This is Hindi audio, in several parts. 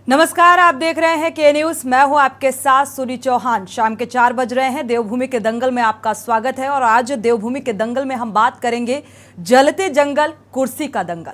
नमस्कार, आप देख रहे हैं के न्यूज। मैं हूं आपके साथ सुनी चौहान। शाम के 4 बज रहे हैं। देवभूमि के दंगल में आपका स्वागत है और आज देवभूमि के दंगल में हम बात करेंगे जलते जंगल, कुर्सी का दंगल।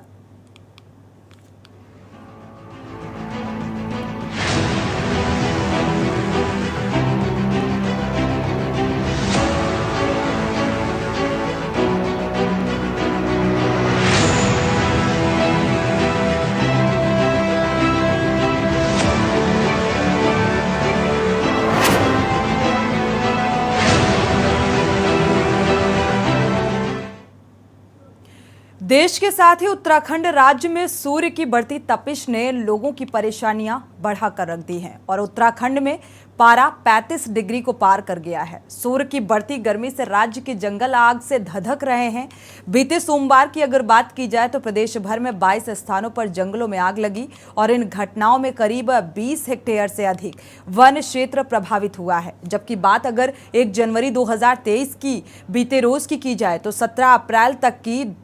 देश के साथ ही उत्तराखंड राज्य में सूर्य की बढ़ती तपिश ने लोगों की परेशानियां बढ़ाकर रख दी हैं और उत्तराखंड में पारा 35 डिग्री को पार कर गया है। सूर्य की बढ़ती गर्मी से राज्य के जंगल आग से धधक रहे हैं। बीते सोमवार की अगर बात की जाए तो प्रदेश भर में 22 स्थानों पर जंगलों में आग लगी और इन घटनाओं में करीब 20 हेक्टेयर से अधिक वन क्षेत्र प्रभावित हुआ है। जबकि बात अगर 1 जनवरी 2023 की बीते रोज की जाए तो 17 अप्रैल तक की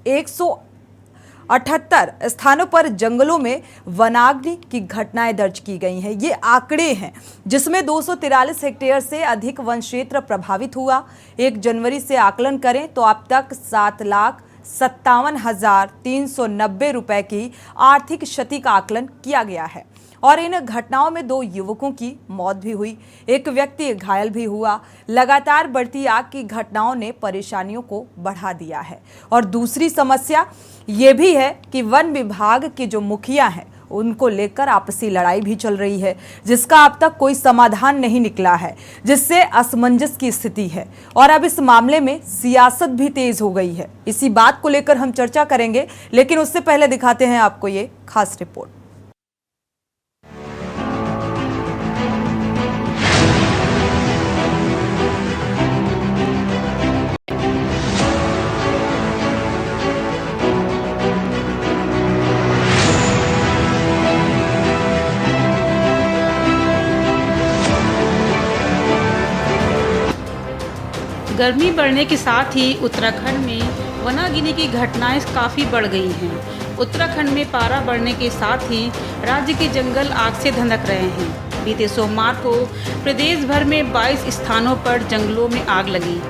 178 स्थानों पर जंगलों में वनाग्नि की घटनाएं दर्ज की गई हैं। ये आंकड़े हैं जिसमें 243 हेक्टेयर से अधिक वन क्षेत्र प्रभावित हुआ। 1 जनवरी से आकलन करें तो अब तक 7,57,390 रुपए की आर्थिक क्षति का आकलन किया गया है और इन घटनाओं में 2 युवकों की मौत भी हुई, 1 व्यक्ति घायल भी हुआ। लगातार बढ़ती आग की घटनाओं ने परेशानियों को बढ़ा दिया है और दूसरी समस्या ये भी है कि वन विभाग के जो मुखिया हैं उनको लेकर आपसी लड़ाई भी चल रही है, जिसका अब तक कोई समाधान नहीं निकला है, जिससे असमंजस की स्थिति है और अब इस मामले में सियासत भी तेज हो गई है। इसी बात को लेकर हम चर्चा करेंगे, लेकिन उससे पहले दिखाते हैं आपको ये खास रिपोर्ट। गर्मी बढ़ने के साथ ही उत्तराखंड में वनाग्नि की घटनाएं काफ़ी बढ़ गई हैं। उत्तराखंड में पारा बढ़ने के साथ ही राज्य के जंगल आग से धधक रहे हैं। बीते सोमवार को प्रदेश भर में 22 स्थानों पर जंगलों में आग लगी।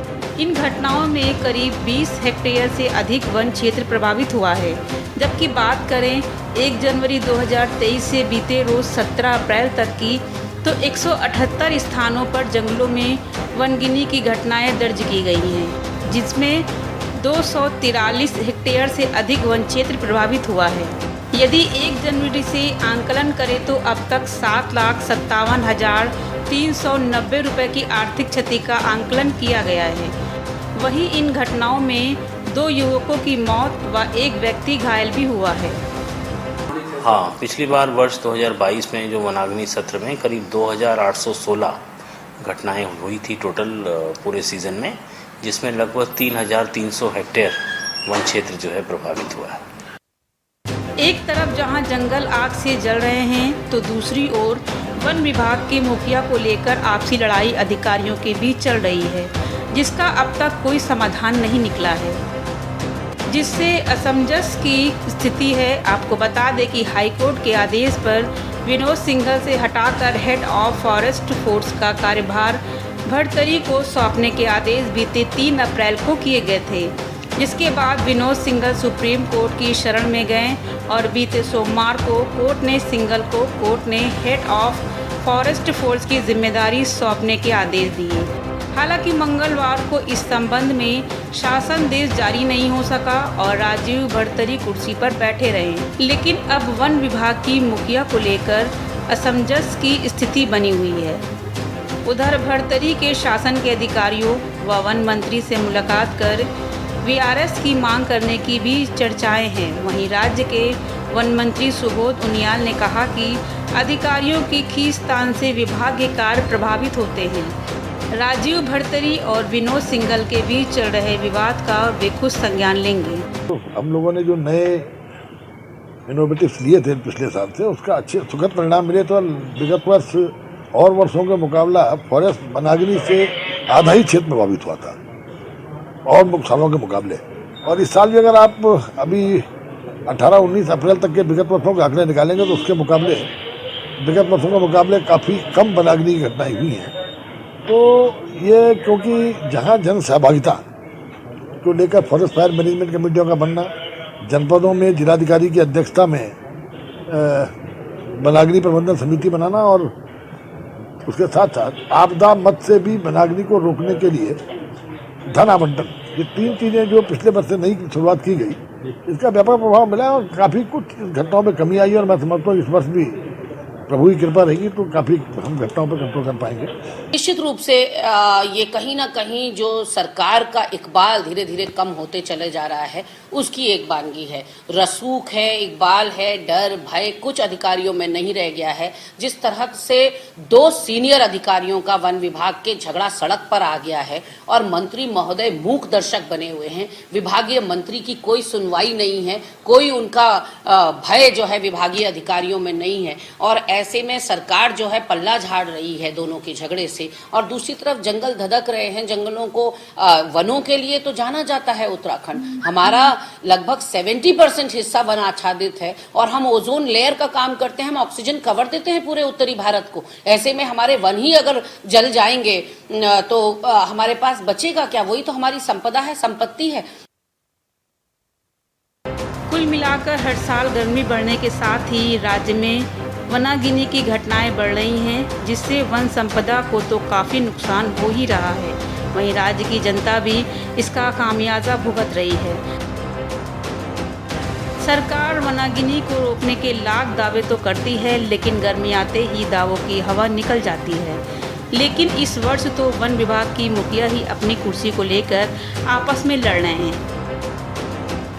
इन घटनाओं में करीब 20 हेक्टेयर से अधिक वन क्षेत्र प्रभावित हुआ है। जबकि बात करें 1 जनवरी 2023 से बीते रोज 17 अप्रैल तक की तो 178 स्थानों पर जंगलों में वनाग्नि की घटनाएं दर्ज की गई हैं, जिसमें 243 हेक्टेयर से अधिक वन क्षेत्र प्रभावित हुआ है। यदि 1 जनवरी से आंकलन करें तो अब तक 7,57,390 रुपये की आर्थिक क्षति का आंकलन किया गया है। वहीं इन घटनाओं में 2 युवकों की मौत व 1 व्यक्ति घायल भी हुआ है। हाँ, पिछली बार वर्ष 2022 में जो वनाग्नि सत्र में करीब 2,816 घटनाएं हुई थी टोटल पूरे सीज़न में, जिसमें लगभग 3,300 हेक्टेयर वन क्षेत्र जो है प्रभावित हुआ है। एक तरफ जहां जंगल आग से जल रहे हैं तो दूसरी ओर वन विभाग के मुखिया को लेकर आपसी लड़ाई अधिकारियों के बीच चल रही है, जिसका अब तक कोई समाधान नहीं निकला है, जिससे असमंजस की स्थिति है। आपको बता दें कि हाईकोर्ट के आदेश पर विनोद सिंघल से हटाकर हेड ऑफ फॉरेस्ट फोर्स का कार्यभार भरतरी को सौंपने के आदेश बीते 3 अप्रैल को किए गए थे, जिसके बाद विनोद सिंघल सुप्रीम कोर्ट की शरण में गए और बीते सोमवार को कोर्ट ने हेड ऑफ फॉरेस्ट फोर्स की जिम्मेदारी सौंपने के आदेश दिए। हालांकि मंगलवार को इस संबंध में शासनादेश जारी नहीं हो सका और राजीव भरतरी कुर्सी पर बैठे रहे, लेकिन अब वन विभाग की मुखिया को लेकर असमंजस की स्थिति बनी हुई है। उधर भरतरी के शासन के अधिकारियों व वन मंत्री से मुलाकात कर वीआरएस की मांग करने की भी चर्चाएं हैं। वहीं राज्य के वन मंत्री सुबोध उनियाल ने कहा कि अधिकारियों की खींचतान से विभाग के कार्य प्रभावित होते हैं। राजीव भरतरी और विनोद सिंघल के बीच चल रहे विवाद का वे खुद संज्ञान लेंगे। तो हम लोगों ने जो नए इनोवेटिव्स लिए थे पिछले साल से, उसका अच्छे सुखद परिणाम मिले। तो विगत वर्ष और वर्षों के मुकाबला फॉरेस्ट वनाग्नि से आधा ही क्षेत्र प्रभावित हुआ था और सालों के मुकाबले। और इस साल भी अगर आप अभी 18-19 अप्रैल तक के विगत वर्षों के आंकड़े निकालेंगे तो उसके मुकाबले विगत वर्षों के मुकाबले काफ़ी कम वनाग्नि की घटनाएं हुई हैं। तो ये क्योंकि जहाँ जन सहभागिता को लेकर फॉरेस्ट फायर मैनेजमेंट कमेटियों का बनना, जनपदों में जिलाधिकारी की अध्यक्षता में वनाग्नि प्रबंधन समिति बनाना और उसके साथ साथ आपदा मद से भी वनाग्नि को रोकने के लिए धन आवंटन, ये 3 चीज़ें जो पिछले वर्ष से नई शुरुआत की गई, इसका व्यापक प्रभाव मिला और काफ़ी कुछ घटनाओं में कमी आई और मैं समझता हूँ इस वर्ष भी प्रभु की कृपा रहेगी तो काफ़ी हम घटनाओं पर कंट्रोल कर पाएंगे। निश्चित रूप से ये कहीं ना कहीं जो सरकार का इकबाल धीरे धीरे कम होते चले जा रहा है, उसकी एक बानगी है। रसूख है, इकबाल है, डर भय कुछ अधिकारियों में नहीं रह गया है। जिस तरह से 2 सीनियर अधिकारियों का वन विभाग के झगड़ा सड़क पर आ गया है और मंत्री महोदय मूक दर्शक बने हुए हैं, विभागीय मंत्री की कोई सुनवाई नहीं है, कोई उनका भय जो है विभागीय अधिकारियों में नहीं है और ऐसे में सरकार जो है पल्ला झाड़ रही है दोनों के झगड़े से। और दूसरी तरफ जंगल धधक रहे हैं, जंगलों को वनों के लिए तो जाना जाता है उत्तराखंड। हमारा लगभग 70% हिस्सा वन आच्छादित है और हम ओजोन लेयर का काम करते हैं, हम ऑक्सीजन कवर देते हैं पूरे उत्तरी भारत को। ऐसे में हमारे वन ही अगर जल जाएंगे तो हमारे पास बचेगा क्या? वही तो हमारी संपदा है, संपत्ति है। कुल मिलाकर हर साल गर्मी बढ़ने के साथ ही राज्य में वनाग्नि की घटनाएं बढ़ रही हैं, जिससे वन संपदा को तो काफ़ी नुकसान हो ही रहा है। वहीं राज्य की जनता भी इसका खामियाजा भुगत रही है। सरकार वनाग्नि को रोकने के लाख दावे तो करती है, लेकिन गर्मी आते ही दावों की हवा निकल जाती है। लेकिन इस वर्ष तो वन विभाग की मुखिया ही अपनी कुर्सी को लेकर आपस में लड़ रहे हैं।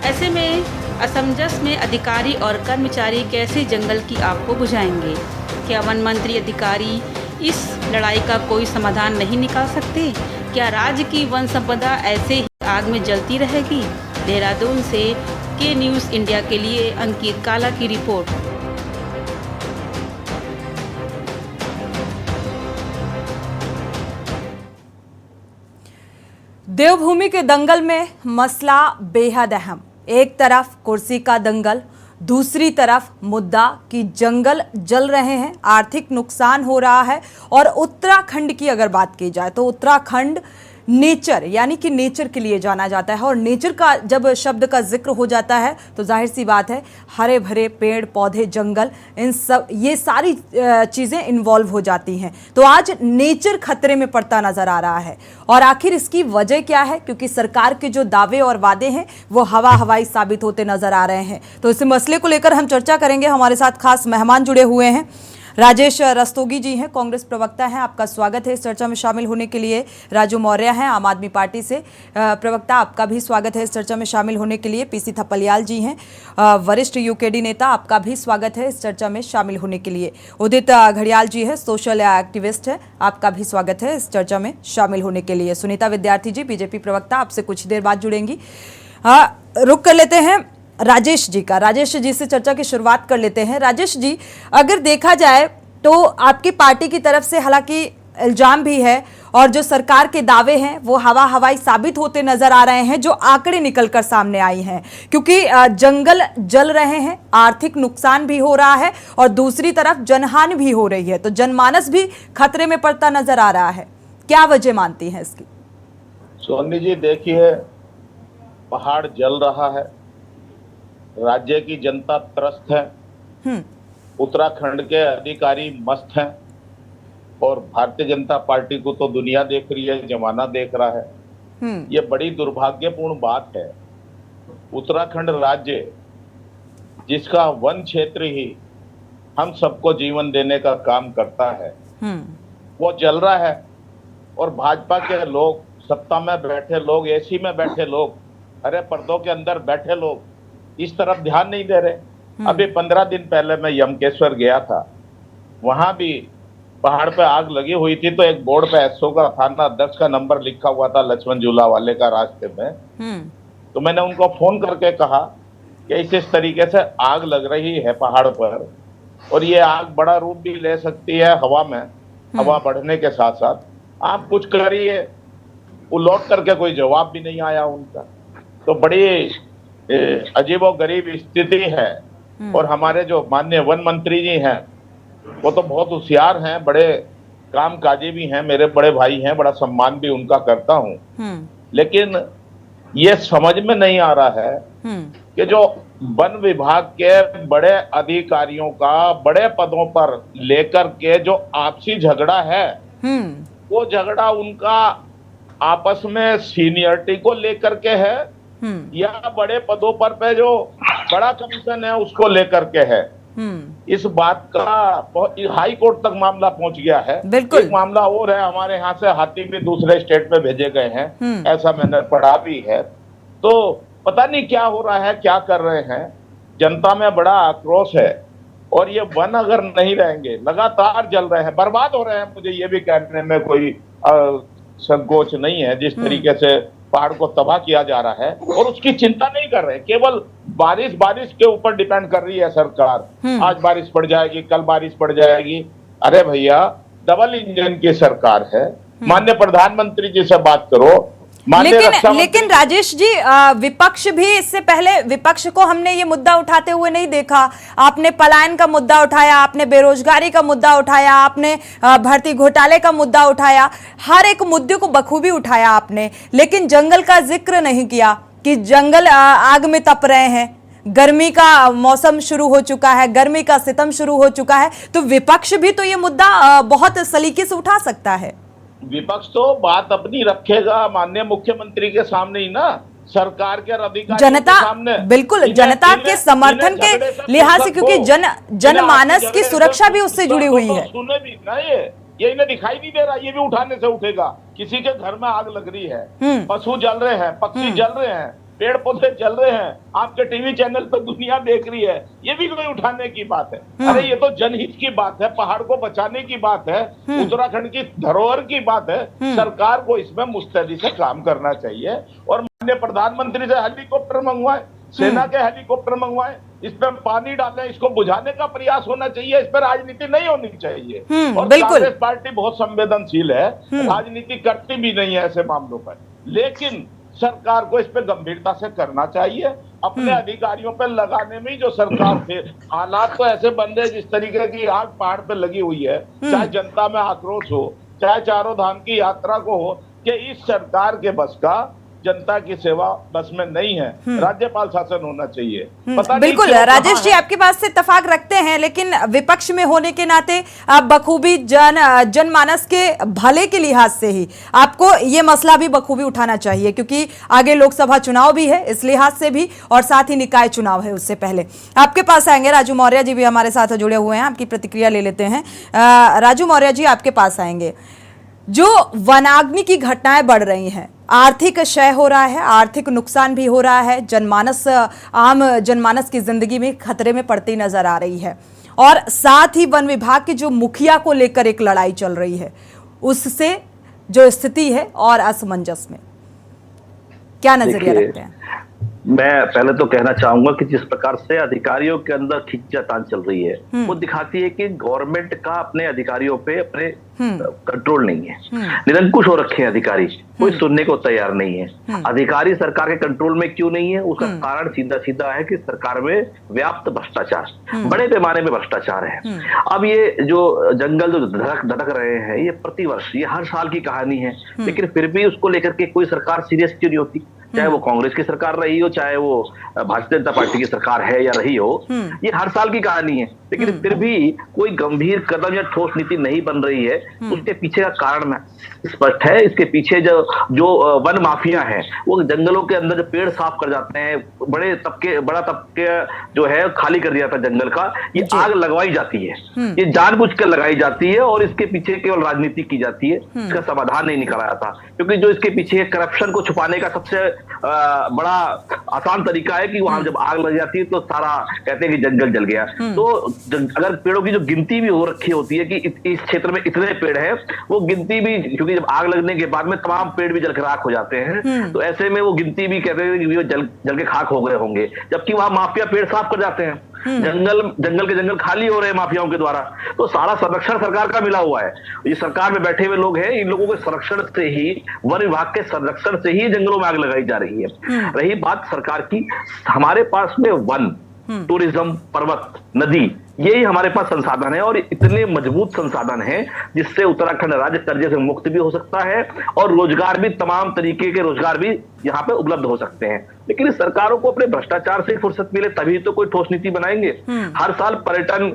ऐसे में असमंजस में अधिकारी और कर्मचारी कैसे जंगल की आग को बुझाएंगे? क्या वन मंत्री अधिकारी इस लड़ाई का कोई समाधान नहीं निकाल सकते? क्या राज्य की वन संपदा ऐसे ही आग में जलती रहेगी? देहरादून से के न्यूज़ इंडिया के लिए अंकित काला की रिपोर्ट। देवभूमि के दंगल में मसला बेहद अहम। एक तरफ कुर्सी का दंगल, दूसरी तरफ मुद्दा कि जंगल जल रहे हैं, आर्थिक नुकसान हो रहा है। और उत्तराखंड की अगर बात की जाए तो उत्तराखंड नेचर यानी कि नेचर के लिए जाना जाता है और नेचर का जब शब्द का जिक्र हो जाता है तो जाहिर सी बात है हरे भरे पेड़ पौधे जंगल इन सब ये सारी चीज़ें इन्वॉल्व हो जाती हैं। तो आज नेचर खतरे में पड़ता नजर आ रहा है और आखिर इसकी वजह क्या है? क्योंकि सरकार के जो दावे और वादे हैं वो हवाई साबित होते नजर आ रहे हैं। तो इस मसले को लेकर हम चर्चा करेंगे। हमारे साथ खास मेहमान जुड़े हुए हैं। राजेश रस्तोगी जी हैं, कांग्रेस प्रवक्ता हैं, आपका स्वागत है इस चर्चा में शामिल होने के लिए। राजू मौर्य हैं, आम आदमी पार्टी से प्रवक्ता, आपका भी स्वागत है इस चर्चा में शामिल होने के लिए। पीसी थपलियाल जी हैं, वरिष्ठ यूकेडी नेता, आपका भी स्वागत है इस चर्चा में शामिल होने के लिए। उदित घड़ियाल जी है, सोशल एक्टिविस्ट है, आपका भी स्वागत है इस चर्चा में शामिल होने के लिए। सुनीता विद्यार्थी जी, बीजेपी प्रवक्ता, आपसे कुछ देर बाद जुड़ेंगी। रुक कर लेते हैं राजेश जी का। राजेश जी से चर्चा की शुरुआत कर लेते हैं। राजेश जी, अगर देखा जाए तो आपकी पार्टी की तरफ से हालांकि इल्जाम भी है और जो सरकार के दावे हैं वो हवाई साबित होते नजर आ रहे हैं, जो आंकड़े निकलकर सामने आई हैं, क्योंकि जंगल जल रहे हैं, आर्थिक नुकसान भी हो रहा है और दूसरी तरफ जनहानि भी हो रही है। तो जनमानस भी खतरे में पड़ता नजर आ रहा है। क्या वजह मानती हैं इसकी? सोनी जी, देखिए, पहाड़ जल रहा है, राज्य की जनता त्रस्त है, उत्तराखंड के अधिकारी मस्त हैं और भारतीय जनता पार्टी को तो दुनिया देख रही है, जमाना देख रहा है। ये बड़ी दुर्भाग्यपूर्ण बात है। उत्तराखंड राज्य जिसका वन क्षेत्र ही हम सबको जीवन देने का काम करता है, वो जल रहा है और भाजपा के लोग, सत्ता में बैठे लोग, एसी में बैठे लोग, हरे पर्दों के अंदर बैठे लोग इस तरफ ध्यान नहीं दे रहे। अभी 15 दिन पहले मैं यमकेश्वर गया था, वहां भी पहाड़ पे आग लगी हुई थी तो एक बोर्ड पे एसओ का थाना अध्यक्ष का नंबर लिखा हुआ था लक्ष्मण झूला वाले का रास्ते में। तो मैंने उनको फोन करके कहा कि इस तरीके से आग लग रही है पहाड़ पर और ये आग बड़ा रूप भी ले सकती है हवा में, हवा बढ़ने के साथ साथ, आप कुछ करिए। वो लौट करके कोई जवाब भी नहीं आया उनका। तो बड़ी अजीबो गरीब स्थिति है। और हमारे जो माननीय वन मंत्री जी हैं वो तो बहुत होशियार हैं, बड़े कामकाजी भी हैं, मेरे बड़े भाई हैं, बड़ा सम्मान भी उनका करता हूं। लेकिन ये समझ में नहीं आ रहा है कि जो वन विभाग के बड़े अधिकारियों का बड़े पदों पर लेकर के जो आपसी झगड़ा है, वो झगड़ा उनका आपस में सीनियरिटी को लेकर के है या बड़े पदों पर पे जो बड़ा कमीशन है उसको लेकर के है। इस बात का हाई कोर्ट तक मामला पहुंच गया है। एक मामला और है, हमारे यहाँ से हाथी भी दूसरे स्टेट में भेजे गए हैं, ऐसा मैंने पढ़ा भी है। तो पता नहीं क्या हो रहा है, क्या कर रहे हैं। जनता में बड़ा आक्रोश है और ये वन अगर नहीं रहेंगे, लगातार जल रहे हैं, बर्बाद हो रहे हैं। मुझे ये भी कहने में कोई संकोच नहीं है, जिस तरीके से पहाड़ को तबाह किया जा रहा है और उसकी चिंता नहीं कर रहे। केवल बारिश के ऊपर डिपेंड कर रही है सरकार। आज बारिश पड़ जाएगी, कल बारिश पड़ जाएगी। अरे भैया, डबल इंजन की सरकार है। माननीय प्रधानमंत्री जी से बात करो। लेकिन राजेश जी, विपक्ष भी इससे पहले, विपक्ष को हमने ये मुद्दा उठाते हुए नहीं देखा। आपने पलायन का मुद्दा उठाया, आपने बेरोजगारी का मुद्दा उठाया, आपने भर्ती घोटाले का मुद्दा उठाया, हर एक मुद्दे को बखूबी उठाया आपने, लेकिन जंगल का जिक्र नहीं किया कि जंगल आग में तप रहे हैं, गर्मी का मौसम शुरू हो चुका है, गर्मी का सितम शुरू हो चुका है। तो विपक्ष भी तो ये मुद्दा बहुत सलीके से उठा सकता है। विपक्ष तो बात अपनी रखेगा माननीय मुख्यमंत्री के सामने ही ना, सरकार के अधिकारियों जनता के सामने। बिल्कुल, जनता के समर्थन के लिहाज से, क्योंकि जनमानस की सुरक्षा भी उससे जुड़ी हुई है। सुने भी ना, ये इन्हें दिखाई नहीं दे रहा, ये भी उठाने से उठेगा। किसी के घर में आग लग रही है, पशु जल रहे हैं, पक्षी जल रहे हैं, पेड़ पौधे जल रहे हैं, आपके टीवी चैनल पर दुनिया देख रही है, ये भी कोई उठाने की बात है? अरे ये तो जनहित की बात है, पहाड़ को बचाने की बात है, उत्तराखंड की धरोहर की बात है। सरकार को इसमें मुस्तैदी से काम करना चाहिए और माननीय प्रधानमंत्री से हेलीकॉप्टर मंगवाए, सेना के हेलीकॉप्टर मंगवाए, इस पर पानी डालें, इसको बुझाने का प्रयास होना चाहिए। इस पर राजनीति नहीं होनी चाहिए। और कांग्रेस पार्टी बहुत संवेदनशील है, राजनीति करती भी नहीं है ऐसे मामलों पर, लेकिन सरकार को इस पे गंभीरता से करना चाहिए। अपने अधिकारियों पे लगाने में ही जो सरकार थे, हालात तो ऐसे बन रहे जिस तरीके की आग पहाड़ पे लगी हुई है, चाहे जनता में आक्रोश हो, चाहे चारों धाम की यात्रा को हो, कि इस सरकार के बस का जनता की सेवा बस में नहीं है। राज्यपाल शासन होना चाहिए। बिल्कुल राजेश जी, आपकी बात से इत्तेफाक रखते हैं, लेकिन विपक्ष में होने के नाते आप बखूबी जनमानस के भले के लिहाज से ही आपको ये मसला भी बखूबी उठाना चाहिए, क्योंकि आगे लोकसभा चुनाव भी है इस लिहाज से भी, और साथ ही निकाय चुनाव है उससे पहले। आपके पास आएंगे, राजू मौर्य जी भी हमारे साथ जुड़े हुए हैं, आपकी प्रतिक्रिया ले लेते हैं। राजू मौर्य जी, आपके पास आएंगे। जो वनाग्नि की घटनाएं बढ़ रही हैं, आर्थिक क्षय हो रहा है, आर्थिक नुकसान भी हो रहा है, जनमानस, आम जनमानस की जिंदगी में खतरे में पड़ती नजर आ रही है, और साथ ही वन विभाग के जो मुखिया को लेकर एक लड़ाई चल रही है, उससे जो स्थिति है और असमंजस में क्या नजरिया रखते हैं? मैं पहले तो कहना चाहूंगा कि जिस प्रकार से अधिकारियों के अंदर खींचातान चल रही है, वो दिखाती है कि गवर्नमेंट का अपने अधिकारियों पे अपने कंट्रोल नहीं है। निरंकुश हो रखे हैं अधिकारी, कोई सुनने को तैयार नहीं है। अधिकारी सरकार के कंट्रोल में क्यों नहीं है? उसका कारण सीधा सीधा है कि सरकार में व्याप्त भ्रष्टाचार, बड़े पैमाने में भ्रष्टाचार है। अब ये जो जंगल जो धधक रहे हैं, ये प्रतिवर्ष, ये हर साल की कहानी है, लेकिन फिर भी उसको लेकर के कोई सरकार सीरियस क्यों नहीं होती? चाहे वो कांग्रेस की सरकार रही हो, चाहे वो भारतीय जनता पार्टी की सरकार है या रही हो, ये हर साल की कहानी है, लेकिन फिर भी कोई गंभीर कदम या ठोस नीति नहीं बन रही है। उसके पीछे का कारण स्पष्ट है। इसके पीछे जो वन माफिया है, वो जंगलों के अंदर जो पेड़ साफ कर जाते हैं, बड़ा तबके जो है खाली कर दिया था जंगल का, ये आग लगवाई जाती है, ये जानबूझकर लगाई जाती है और इसके पीछे केवल राजनीति की जाती है। इसका समाधान नहीं निकाला जाता, क्योंकि जो इसके पीछे करप्शन को छुपाने का सबसे बड़ा आसान तरीका है कि वहां जब आग लग जाती है तो सारा कहते हैं कि जंगल जल गया। तो अगर पेड़ों की जो गिनती भी हो रखी होती है कि इस क्षेत्र में इतने पेड़ हैं, वो गिनती भी, क्योंकि जब आग लगने के बाद में तमाम पेड़ भी जल के राख हो जाते हैं, तो ऐसे में वो गिनती भी कहते हैं कि वो जल के खाक हो गए होंगे, जबकि वहां माफिया पेड़ साफ कर जाते हैं। जंगल के जंगल खाली हो रहे हैं माफियाओं के द्वारा। तो सारा संरक्षण सरकार का मिला हुआ है। ये सरकार में बैठे हुए लोग हैं, इन लोगों के संरक्षण से ही, वन विभाग के संरक्षण से ही जंगलों में आग लगाई जा रही है। रही बात सरकार की, हमारे पास में वन, टूरिज्म, पर्वत, नदी, यही हमारे पास संसाधन है और इतने मजबूत संसाधन हैं जिससे उत्तराखंड राज्य कर्जे से मुक्त भी हो सकता है और रोजगार भी, तमाम तरीके के रोजगार भी यहाँ पे उपलब्ध हो सकते हैं। लेकिन इस सरकारों को अपने भ्रष्टाचार से फुर्सत मिले तभी तो कोई ठोस नीति बनाएंगे। हर साल पर्यटन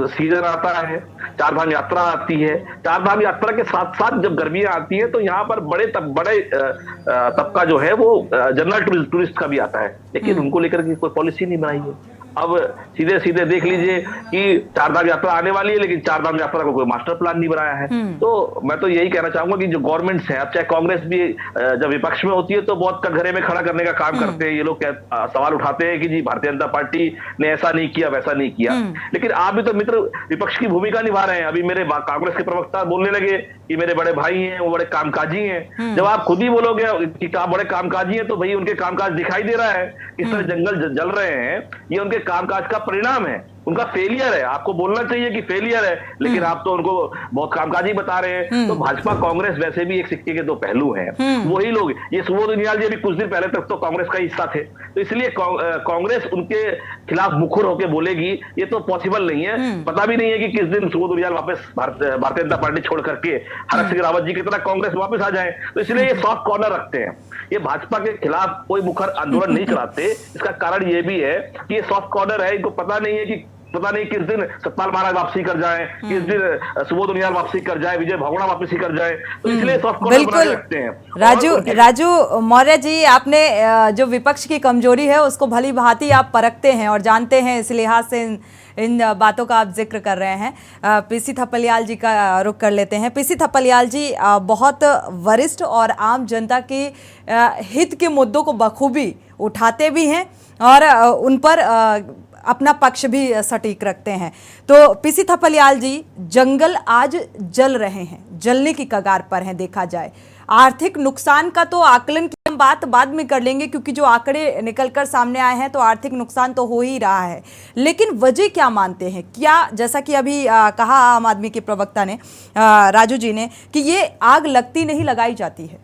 सीजन आता है, चार धाम यात्रा आती है। चार धाम यात्रा के साथ साथ जब गर्मियां आती है तो यहाँ पर बड़े तबका जो है वो जनरल टूरिस्ट का भी आता है, लेकिन उनको लेकर के कोई पॉलिसी नहीं बनाई है। अब सीधे सीधे देख लीजिए कि चार धाम यात्रा आने वाली है, लेकिन चार धाम यात्रा को कोई मास्टर प्लान नहीं बनाया है। तो मैं तो यही कहना चाहूंगा कि जो गवर्नमेंट्स है, अब चाहे कांग्रेस भी जब विपक्ष में होती है तो बहुत कटघरे में खड़ा करने का काम करते हैं। ये लोग सवाल उठाते हैं कि जी भारतीय जनता पार्टी ने ऐसा नहीं किया, वैसा नहीं किया, लेकिन आप भी तो मित्र विपक्ष की भूमिका निभा रहे हैं। अभी मेरे कांग्रेस के प्रवक्ता बोलने लगे कि मेरे बड़े भाई हैं, वो बड़े कामकाजी हैं। जब आप खुद ही बोलोगे कि आप बड़े कामकाजी हैं तो भाई उनके कामकाज दिखाई दे रहा है। किस तरह जंगल जल रहे हैं, ये उनके कामकाज का परिणाम है, उनका फेलियर है। आपको बोलना चाहिए कि फेलियर है, लेकिन आप तो उनको बहुत कामकाजी बता रहे हैं। तो भाजपा कांग्रेस वैसे भी एक सिक्के के दो पहलू हैं। वही लोग, ये सुबोध उनियाल जी अभी कुछ दिन पहले तक तो कांग्रेस का हिस्सा थे, तो इसलिए कांग्रेस उनके खिलाफ मुखर होकर बोलेगी ये तो पॉसिबल नहीं है। पता भी नहीं है कि किस दिन सुबोध उनियाल वापस भारतीय जनता पार्टी छोड़ करके हरक सिंह रावत जी की तरह कांग्रेस वापस आ जाए। तो इसलिए ये सॉफ्ट कॉर्नर रखते हैं। ये भाजपा के खिलाफ कोई मुखर आंदोलन नहीं चलाते। इसका कारण ये भी है कि ये सॉफ्ट कॉर्नर है। इनको पता नहीं किस दिन सतपाल महाराज वापसी कर जाए, किस दिन सुबोध उनियाल वापसी कर जाए, विजय भगोड़ा वापसी कर जाए, तो इसलिए सॉफ्ट कॉर्नर बना रखते हैं। राजू मौर्य जी, आपने जो विपक्ष की कमजोरी है उसको भली भांति आप परखते हैं और जानते हैं, इस लिहाज से इन बातों का आप जिक्र कर रहे हैं। पीसी थपलियाल जी का रुख कर लेते हैं। पीसी थपलियाल जी बहुत वरिष्ठ और आम जनता के हित के मुद्दों को बखूबी उठाते भी हैं और उन पर अपना पक्ष भी सटीक रखते हैं। तो पीसी थपलियाल जी, जंगल आज जल रहे हैं, जलने की कगार पर हैं। देखा जाए आर्थिक नुकसान का तो आकलन की हम बात बाद में कर लेंगे, क्योंकि जो आंकड़े निकलकर सामने आए हैं तो आर्थिक नुकसान तो हो ही रहा है, लेकिन वजह क्या मानते हैं? क्या, जैसा कि अभी कहा आम आदमी के प्रवक्ता ने, राजू जी ने, कि ये आग लगती नहीं लगाई जाती है?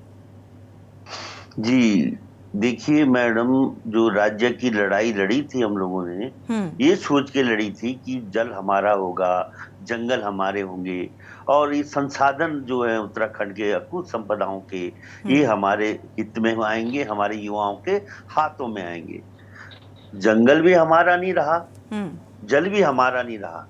जी देखिए मैडम, जो राज्य की लड़ाई लड़ी थी हम लोगों ने, ये सोच के लड़ी थी कि जल हमारा होगा, जंगल हमारे होंगे और ये संसाधन जो है उत्तराखंड के अकुत संपदाओं के, ये हमारे हित में आएंगे, हमारे युवाओं के हाथों में आएंगे। जंगल भी हमारा नहीं रहा, जल भी हमारा नहीं रहा,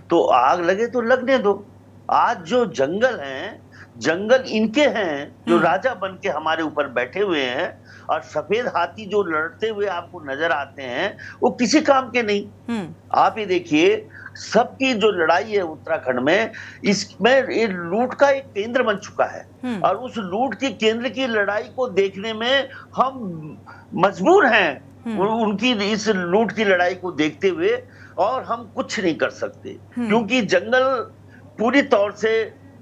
तो आग लगे तो लगने दो। आज जो जंगल हैं, जंगल इनके हैं जो राजा बन के हमारे ऊपर बैठे हुए हैं, और सफेद हाथी जो लड़ते हुए आपको नजर आते हैं वो किसी काम के नहीं। आप ये देखिए, सबकी जो लड़ाई है उत्तराखंड में, इसमें ये लूट का एक केंद्र बन चुका है और उस लूट के केंद्र की लड़ाई को देखने में हम मजबूर हैं, उनकी इस लूट की लड़ाई को देखते हुए, और हम कुछ नहीं कर सकते क्योंकि जंगल पूरी तौर से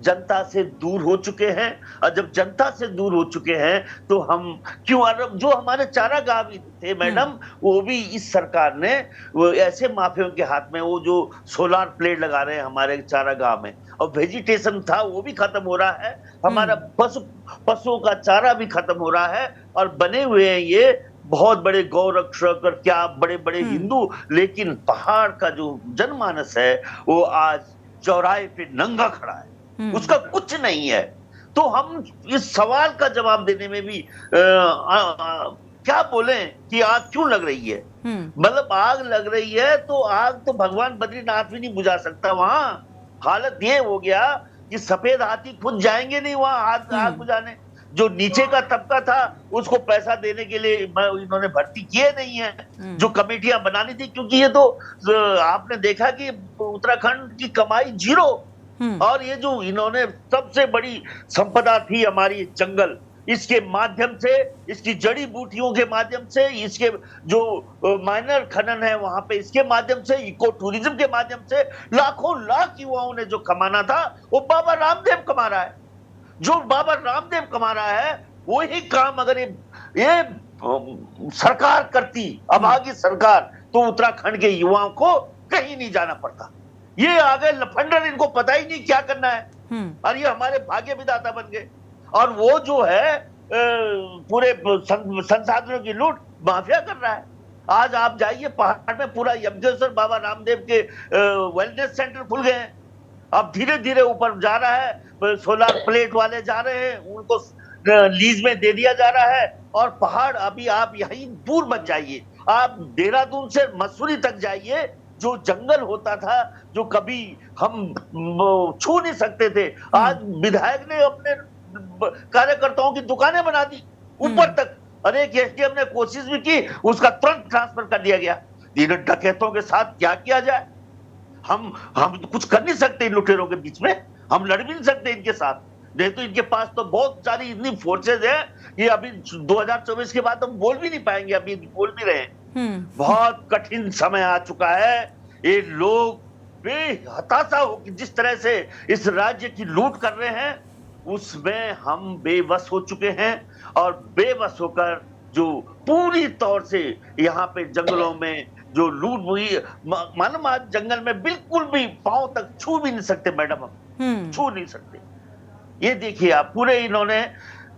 जनता से दूर हो चुके हैं। और जब जनता से दूर हो चुके हैं तो हम क्यों, जो हमारे चारागाह भी थे मैडम, वो भी इस सरकार ने वो ऐसे माफियों के हाथ में, वो जो सोलार प्लेट लगा रहे हैं हमारे चारागाह में, और वेजिटेशन था वो भी खत्म हो रहा है, हमारा पशुओं का चारा भी खत्म हो रहा है, और बने हुए हैं ये बहुत बड़े गौरक्षक और क्या बड़े बड़े हिंदू, लेकिन पहाड़ का जो जनमानस है वो आज चौराहे पे नंगा खड़ा है, उसका कुछ नहीं है। तो हम इस सवाल का जवाब देने में भी क्या बोलें कि आग क्यों लग रही है। मतलब आग लग रही है तो आग तो भगवान बद्रीनाथ भी नहीं बुझा सकता। वहां हालत ये हो गया कि सफेद हाथी खुद जाएंगे नहीं वहां आग बुझाने। जो नीचे का तबका था उसको पैसा देने के लिए इन्होंने भर्ती किए नहीं है, जो कमेटियां बनानी थी, क्योंकि ये तो आपने देखा कि उत्तराखंड की कमाई जीरो, और ये जो इन्होंने सबसे बड़ी संपदा थी हमारी जंगल, इसके माध्यम से, इसकी जड़ी बूटियों के माध्यम से, इसके जो माइनर खनन है वहां पे, इसके माध्यम से, इको टूरिज्म के माध्यम से लाखों लाख युवाओं ने जो कमाना था वो बाबा रामदेव कमा रहा है। जो बाबा रामदेव कमा रहा है वही काम अगर ये सरकार करती, अभागी सरकार, तो उत्तराखंड के युवाओं को कहीं नहीं जाना पड़ता। ये आ गए लफंडर, इनको पता ही नहीं क्या करना है, और ये हमारे भाग्य विधाता बन गए। और वो जो है पूरे संसाधनों की लूट माफिया कर रहा है। आज आप जाइए पहाड़ में, पूरा यमजेश्वर बाबा रामदेव के वेलनेस सेंटर खुल गए हैं। अब धीरे धीरे ऊपर जा रहा है, सोलर प्लेट वाले जा रहे हैं, उनको लीज में दे दिया जा रहा है। और पहाड़ अभी आप यहीं दूर मत जाइए, आप देहरादून से मसूरी तक जाइए, जो जंगल होता था, जो कभी हम छू नहीं सकते थे, आज विधायक ने अपने कार्यकर्ताओं की दुकानें बना दी ऊपर तक। और एक एसडीएम ने कोशिश भी की, उसका तुरंत ट्रांसफर कर दिया गया। इन डकैतों के साथ क्या किया जाए? हम कुछ कर नहीं सकते इन लुटेरों के बीच में, हम लड़ भी नहीं सकते इनके साथ। नहीं तो इनके पास तो बहुत सारी इतनी फोर्सेज है कि अभी 2024 के बाद हम बोल भी नहीं पाएंगे, अभी बोल भी रहे हैं। बहुत कठिन समय आ चुका है। ये लोग बेहताशा हो कि जिस तरह से इस राज्य की लूट कर रहे हैं, उसमें हम बेबस हो चुके हैं। और बेबस होकर जो पूरी तौर से यहाँ पे जंगलों में जो लूट हुई, मालूम आज जंगल में बिल्कुल भी पांव तक छू भी नहीं सकते मैडम, हम छू नहीं सकते। ये देखिए आप, पूरे इन्होंने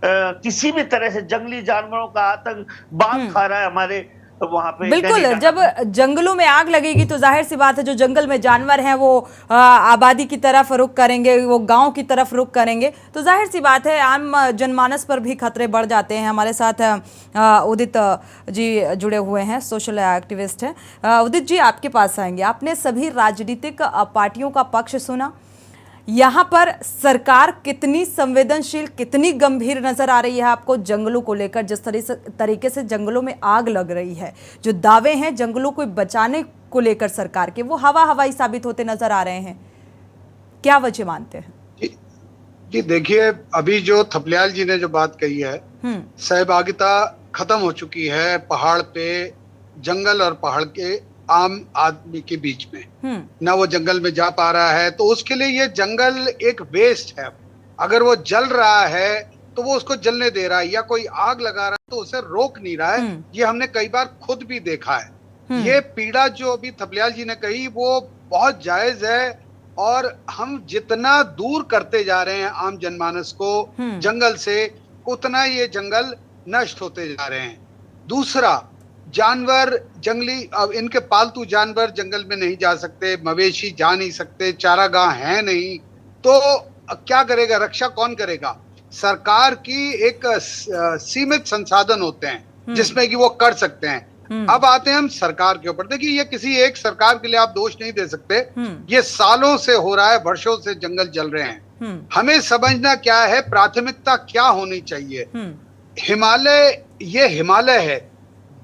किसी भी तरह से जंगली जानवरों का आतंक बांध खा रहा है हमारे वहां पे। बिल्कुल, जब जंगलों में आग लगेगी तो जाहिर सी बात है जो जंगल में जानवर हैं वो आबादी की तरफ रुख करेंगे, वो गांव की तरफ रुख करेंगे, तो जाहिर सी बात है आम जनमानस पर भी खतरे बढ़ जाते हैं। हमारे साथ उदित जी जुड़े हुए हैं, सोशल एक्टिविस्ट हैं। उदित जी, आपके पास आएंगे। आपने सभी राजनीतिक पार्टियों का पक्ष सुना, यहाँ पर सरकार कितनी संवेदनशील, कितनी गंभीर नजर आ रही है आपको जंगलों को लेकर? जिस तरीके से जंगलों में आग लग रही है, जो दावे हैं जंगलों को बचाने को लेकर सरकार के, वो हवाई साबित होते नजर आ रहे हैं। क्या वजह मानते हैं? जी देखिए, अभी जो थपलियाल जी ने जो बात कही है, सहभागिता खत्म हो चुकी है पहाड़ पे, जंगल और पहाड़ के आम आदमी के बीच में। ना वो जंगल में जा पा रहा है, तो उसके लिए ये जंगल एक वेस्ट है। अगर वो जल रहा है तो वो उसको जलने दे रहा है, या कोई आग लगा रहा है तो उसे रोक नहीं रहा है। ये हमने कई बार खुद भी देखा है। ये पीड़ा जो अभी थपलियाल जी ने कही वो बहुत जायज है, और हम जितना दूर करते जा रहे हैं आम जनमानस को जंगल से, उतना ये जंगल नष्ट होते जा रहे हैं। दूसरा, जानवर जंगली, अब इनके पालतू जानवर जंगल में नहीं जा सकते, मवेशी जा नहीं सकते, चारागाह है नहीं, तो क्या करेगा? रक्षा कौन करेगा? सरकार की एक सीमित संसाधन होते हैं जिसमें कि वो कर सकते हैं। अब आते हैं हम सरकार के ऊपर। देखिए, ये किसी एक सरकार के लिए आप दोष नहीं दे सकते, ये सालों से हो रहा है, वर्षों से जंगल जल रहे हैं। हमें समझना क्या है, प्राथमिकता क्या होनी चाहिए। हिमालय, ये हिमालय है,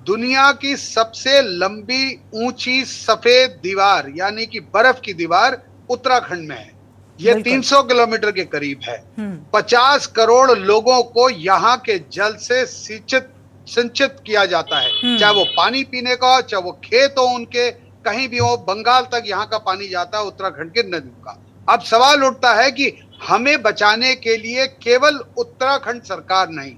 दुनिया की सबसे लंबी ऊंची सफेद दीवार, यानी कि बर्फ की दीवार उत्तराखंड में है। ये 300 किलोमीटर के करीब है। 50 करोड़ लोगों को यहाँ के जल से सिंचित किया जाता है, चाहे वो पानी पीने का हो, चाहे वो खेत हो उनके, कहीं भी हो। बंगाल तक यहाँ का पानी जाता है, उत्तराखंड के नदियों का। अब सवाल उठता है कि हमें बचाने के लिए केवल उत्तराखंड सरकार नहीं,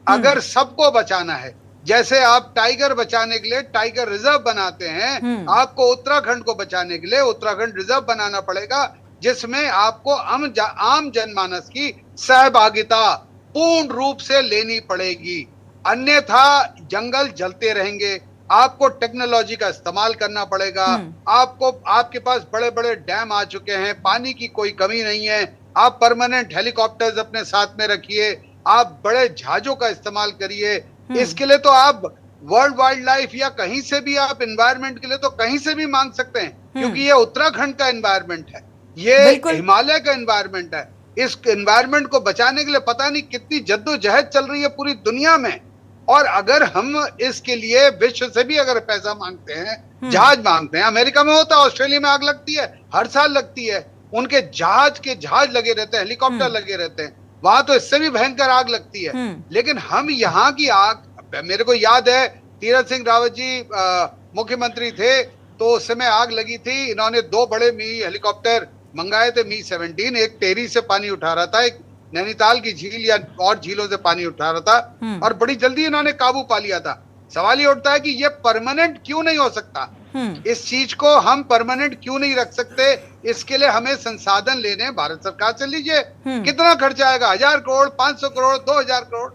अगर सबको बचाना है, जैसे आप टाइगर बचाने के लिए टाइगर रिजर्व बनाते हैं, आपको उत्तराखंड को बचाने के लिए उत्तराखंड रिजर्व बनाना पड़ेगा, जिसमें आपको आम जनमानस की सहभागिता पूर्ण रूप से लेनी पड़ेगी। अन्यथा जंगल जलते रहेंगे। आपको टेक्नोलॉजी का इस्तेमाल करना पड़ेगा। आपके पास बड़े बड़े डैम आ चुके हैं, पानी की कोई कमी नहीं है। आप परमानेंट हेलीकॉप्टर्स अपने साथ में रखिए, आप बड़े जहाजों का इस्तेमाल करिए। इसके लिए तो आप वर्ल्ड वाइल्ड लाइफ या कहीं से भी आप एनवायरनमेंट के लिए तो कहीं से भी मांग सकते हैं, क्योंकि ये उत्तराखंड का एनवायरनमेंट है, ये हिमालय का एनवायरनमेंट है। इस एनवायरनमेंट को बचाने के लिए पता नहीं कितनी जद्दोजहद चल रही है पूरी दुनिया में। और अगर हम इसके लिए विश्व से भी अगर पैसा मांगते हैं, जहाज मांगते हैं, अमेरिका में होता है, ऑस्ट्रेलिया में आग लगती है, हर साल लगती है, उनके जहाज लगे रहते हैं, हेलीकॉप्टर लगे रहते हैं, वहां तो इससे भी भयंकर आग लगती है। लेकिन हम यहाँ की आग, मेरे को याद है तीरथ सिंह रावत जी मुख्यमंत्री थे तो उस समय आग लगी थी, इन्होंने 2 बड़े मी हेलीकॉप्टर मंगाए थे, मी 17, एक टेहरी से पानी उठा रहा था, एक नैनीताल की झील या और झीलों से पानी उठा रहा था, और बड़ी जल्दी इन्होंने काबू पा लिया था। सवाल ये उठता है कि ये परमानेंट क्यों नहीं हो सकता? इस चीज को हम परमानेंट क्यों नहीं रख सकते? इसके लिए हमें संसाधन लेने भारत सरकार से लीजिए। कितना खर्च आएगा? 1000 करोड़, 500 करोड़, 2000 करोड़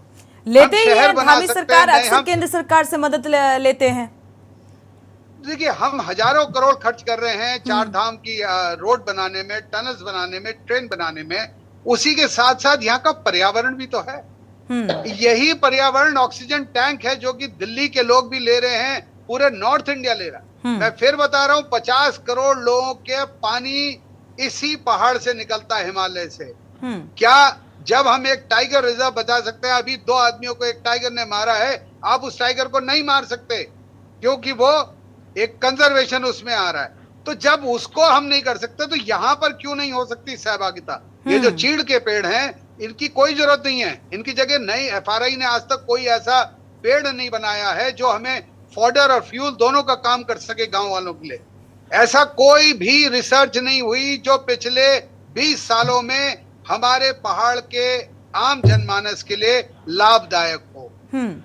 लेते ही हैं। भावी सरकार अक्सर केंद्र सरकार से मदद लेते हैं। देखिए, हम हजारों करोड़ खर्च कर रहे हैं चार धाम की रोड बनाने में, टनल्स बनाने में, ट्रेन बनाने में, उसी के साथ साथ यहाँ का पर्यावरण भी तो है। यही पर्यावरण ऑक्सीजन टैंक है जो कि दिल्ली के लोग भी ले रहे हैं, पूरे नॉर्थ इंडिया ले रहा है। मैं फिर बता रहा हूँ, 50 करोड़ लोगों के पानी इसी पहाड़ से निकलता है, हिमालय से। क्या जब हम एक टाइगर रिजर्व बचा सकते हैं, अभी 2 आदमियों को एक टाइगर ने मारा है, आप उस टाइगर को नहीं मार सकते क्योंकि वो एक कंजर्वेशन उसमें आ रहा है। तो जब उसको हम नहीं कर सकते तो यहां पर क्यों नहीं हो सकती सहभागिता? ये जो चीड़ के पेड़ हैं, इनकी कोई जरूरत नहीं है। इनकी जगह नई FRI ने आज तक कोई ऐसा पेड़ नहीं बनाया है जो हमें फॉडर और फ्यूल दोनों का काम कर सके गांव वालों के लिए। ऐसा कोई भी रिसर्च नहीं हुई जो पिछले 20 सालों में हमारे पहाड़ के आम जनमानस के लिए लाभदायक हो।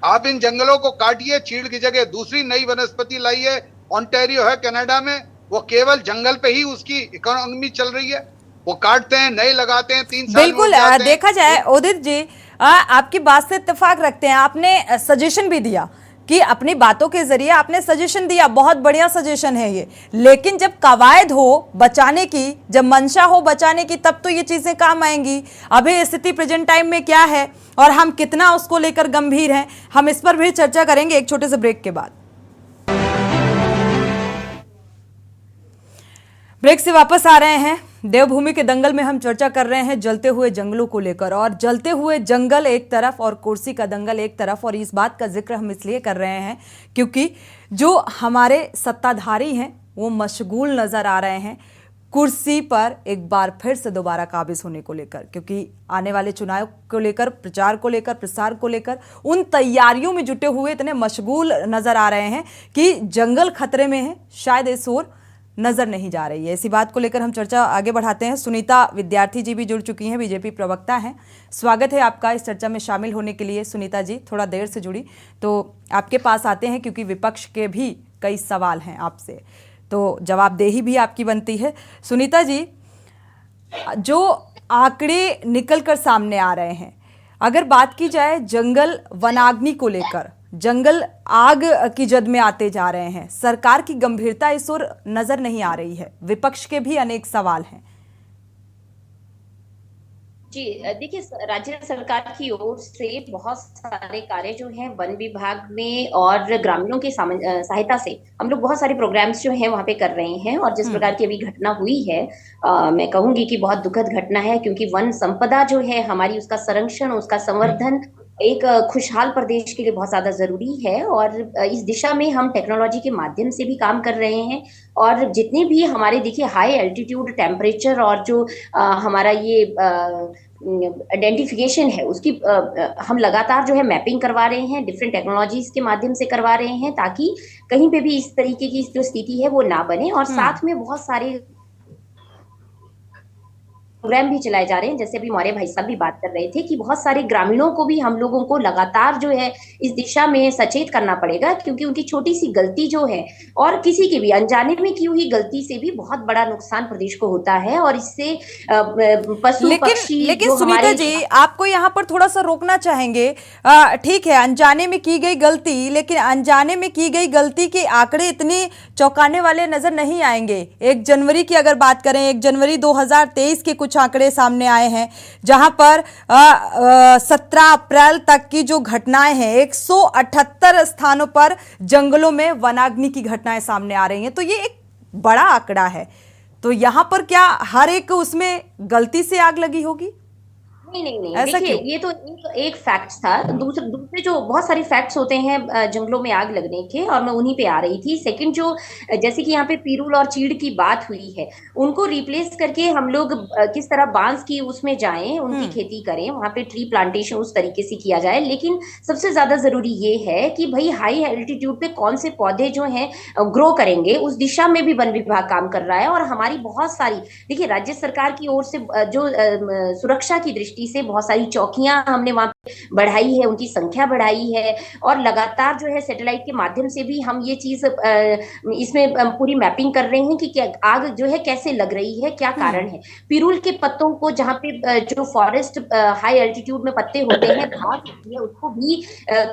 आप इन जंगलों को काटिए, चीड़ की जगह दूसरी नई वनस्पति लाइए। ऑन्टेरियो है कनाडा में, वो केवल जंगल पे ही उसकी इकोनॉमी चल रही है। वो काटते हैं, नए लगाते हैं, 3 साल बिल्कुल देखा जाए उदित जी, आपकी बात से इत्तेफाक रखते हैं। आपने सजेशन भी दिया कि अपनी बातों के जरिए आपने सजेशन दिया, बहुत बढ़िया सजेशन है ये, लेकिन जब कवायद हो बचाने की, जब मंशा हो बचाने की, तब तो ये चीजें काम आएंगी। अभी स्थिति प्रेजेंट टाइम में क्या है और हम कितना उसको लेकर गंभीर हैं, हम इस पर भी चर्चा करेंगे एक छोटे से ब्रेक के बाद। ब्रेक से वापस आ रहे हैं। देवभूमि के दंगल में हम चर्चा कर रहे हैं जलते हुए जंगलों को लेकर, और जलते हुए जंगल एक तरफ और कुर्सी का दंगल एक तरफ। और इस बात का जिक्र हम इसलिए कर रहे हैं क्योंकि जो हमारे सत्ताधारी हैं वो मशगूल नजर आ रहे हैं कुर्सी पर एक बार फिर से दोबारा काबिज होने को लेकर, क्योंकि आने वाले चुनाव को लेकर, प्रचार को लेकर, प्रसार को लेकर उन तैयारियों में जुटे हुए इतने मशगूल नजर आ रहे हैं कि जंगल खतरे में है, शायद इस ओर नजर नहीं जा रही है। इसी बात को लेकर हम चर्चा आगे बढ़ाते हैं। सुनीता विद्यार्थी जी भी जुड़ चुकी हैं, बीजेपी प्रवक्ता हैं। स्वागत है आपका इस चर्चा में शामिल होने के लिए। सुनीता जी थोड़ा देर से जुड़ी, तो आपके पास आते हैं क्योंकि विपक्ष के भी कई सवाल हैं आपसे, तो जवाबदेही भी आपकी बनती है। सुनीता जी, जो आंकड़े निकल कर सामने आ रहे हैं, अगर बात की जाए जंगल वनाग्नि को लेकर, जंगल आग की जद में आते जा रहे हैं, सरकार की गंभीरता इस ओर नजर नहीं आ रही है, विपक्ष के भी अनेक सवाल हैं। जी देखिए, राज्य सरकार की ओर से बहुत सारे कार्य जो हैं वन विभाग में और ग्रामीणों की सहायता से हम लोग बहुत सारे प्रोग्राम्स जो हैं वहाँ पे कर रहे हैं। और जिस प्रकार की अभी घटना हुई है, मैं कहूंगी कि बहुत दुखद घटना है, क्योंकि वन संपदा जो है हमारी, उसका संरक्षण, उसका संवर्धन एक खुशहाल प्रदेश के लिए बहुत ज्यादा जरूरी है। और इस दिशा में हम टेक्नोलॉजी के माध्यम से भी काम कर रहे हैं। और जितने भी हमारे देखिए हाई एल्टीट्यूड टेम्परेचर और जो हमारा ये आइडेंटिफिकेशन है, उसकी हम लगातार जो है मैपिंग करवा रहे हैं, डिफरेंट टेक्नोलॉजीज के माध्यम से करवा रहे हैं, ताकि कहीं पे भी इस तरीके की जो स्थिति है वो ना बने। और साथ में बहुत सारे प्रोग्राम भी चलाए जा रहे हैं, जैसे अभी हमारे भाई साहब भी बात कर रहे थे कि बहुत सारे ग्रामीणों को भी हम लोगों को लगातार जो है इस दिशा में सचेत करना पड़ेगा, क्योंकि उनकी छोटी सी गलती जो है, और किसी की भी अनजाने में की हुई गलती से भी बहुत बड़ा नुकसान प्रदेश को होता है। और इससे पशु पक्षी, लेकिन सुनीता जी, आपको यहाँ पर थोड़ा सा रोकना चाहेंगे। ठीक है, अनजाने में की गई गलती, लेकिन अनजाने में की गई गलती के आंकड़े इतने चौंकाने वाले नजर नहीं आएंगे। 1 जनवरी की अगर बात करें, 1 जनवरी 2023 के कुछ आंकड़े सामने आए हैं, जहां पर 17 अप्रैल तक की जो घटनाएं हैं, 178 स्थानों पर जंगलों में वनाग्नि की घटनाएं सामने आ रही हैं। तो ये एक बड़ा आंकड़ा है। तो यहां पर क्या हर एक उसमें गलती से आग लगी होगी? नहीं, देखिए, ये तो एक फैक्ट था। दूसरे जो बहुत सारे फैक्ट्स होते हैं जंगलों में आग लगने के, और मैं उन्हीं पे आ रही थी। सेकंड, जो जैसे कि यहाँ पे पीरूल और चीड़ की बात हुई है, उनको रिप्लेस करके हम लोग किस तरह बांस की उसमें जाएं, उनकी खेती करें, वहां पे ट्री प्लांटेशन उस तरीके से किया जाए। लेकिन सबसे ज्यादा जरूरी ये है कि भाई हाई एल्टीट्यूड पे कौन से पौधे जो हैं ग्रो करेंगे, उस दिशा में भी वन विभाग काम कर रहा है। और हमारी बहुत सारी, देखिए, राज्य सरकार की ओर से जो सुरक्षा की दृष्टि दृष्टि से बहुत सारी चौकियां हमने वहां पे बढ़ाई है, उनकी संख्या बढ़ाई है, और लगातार जो है सैटेलाइट के माध्यम से भी हम ये चीज इसमें पूरी मैपिंग कर रहे हैं कि क्या आग जो है कैसे लग रही है, क्या कारण है। पिरूल के पत्तों को, जहाँ पे जो फॉरेस्ट हाई एल्टीट्यूड में पत्ते होते हैं, घास होती है, उसको भी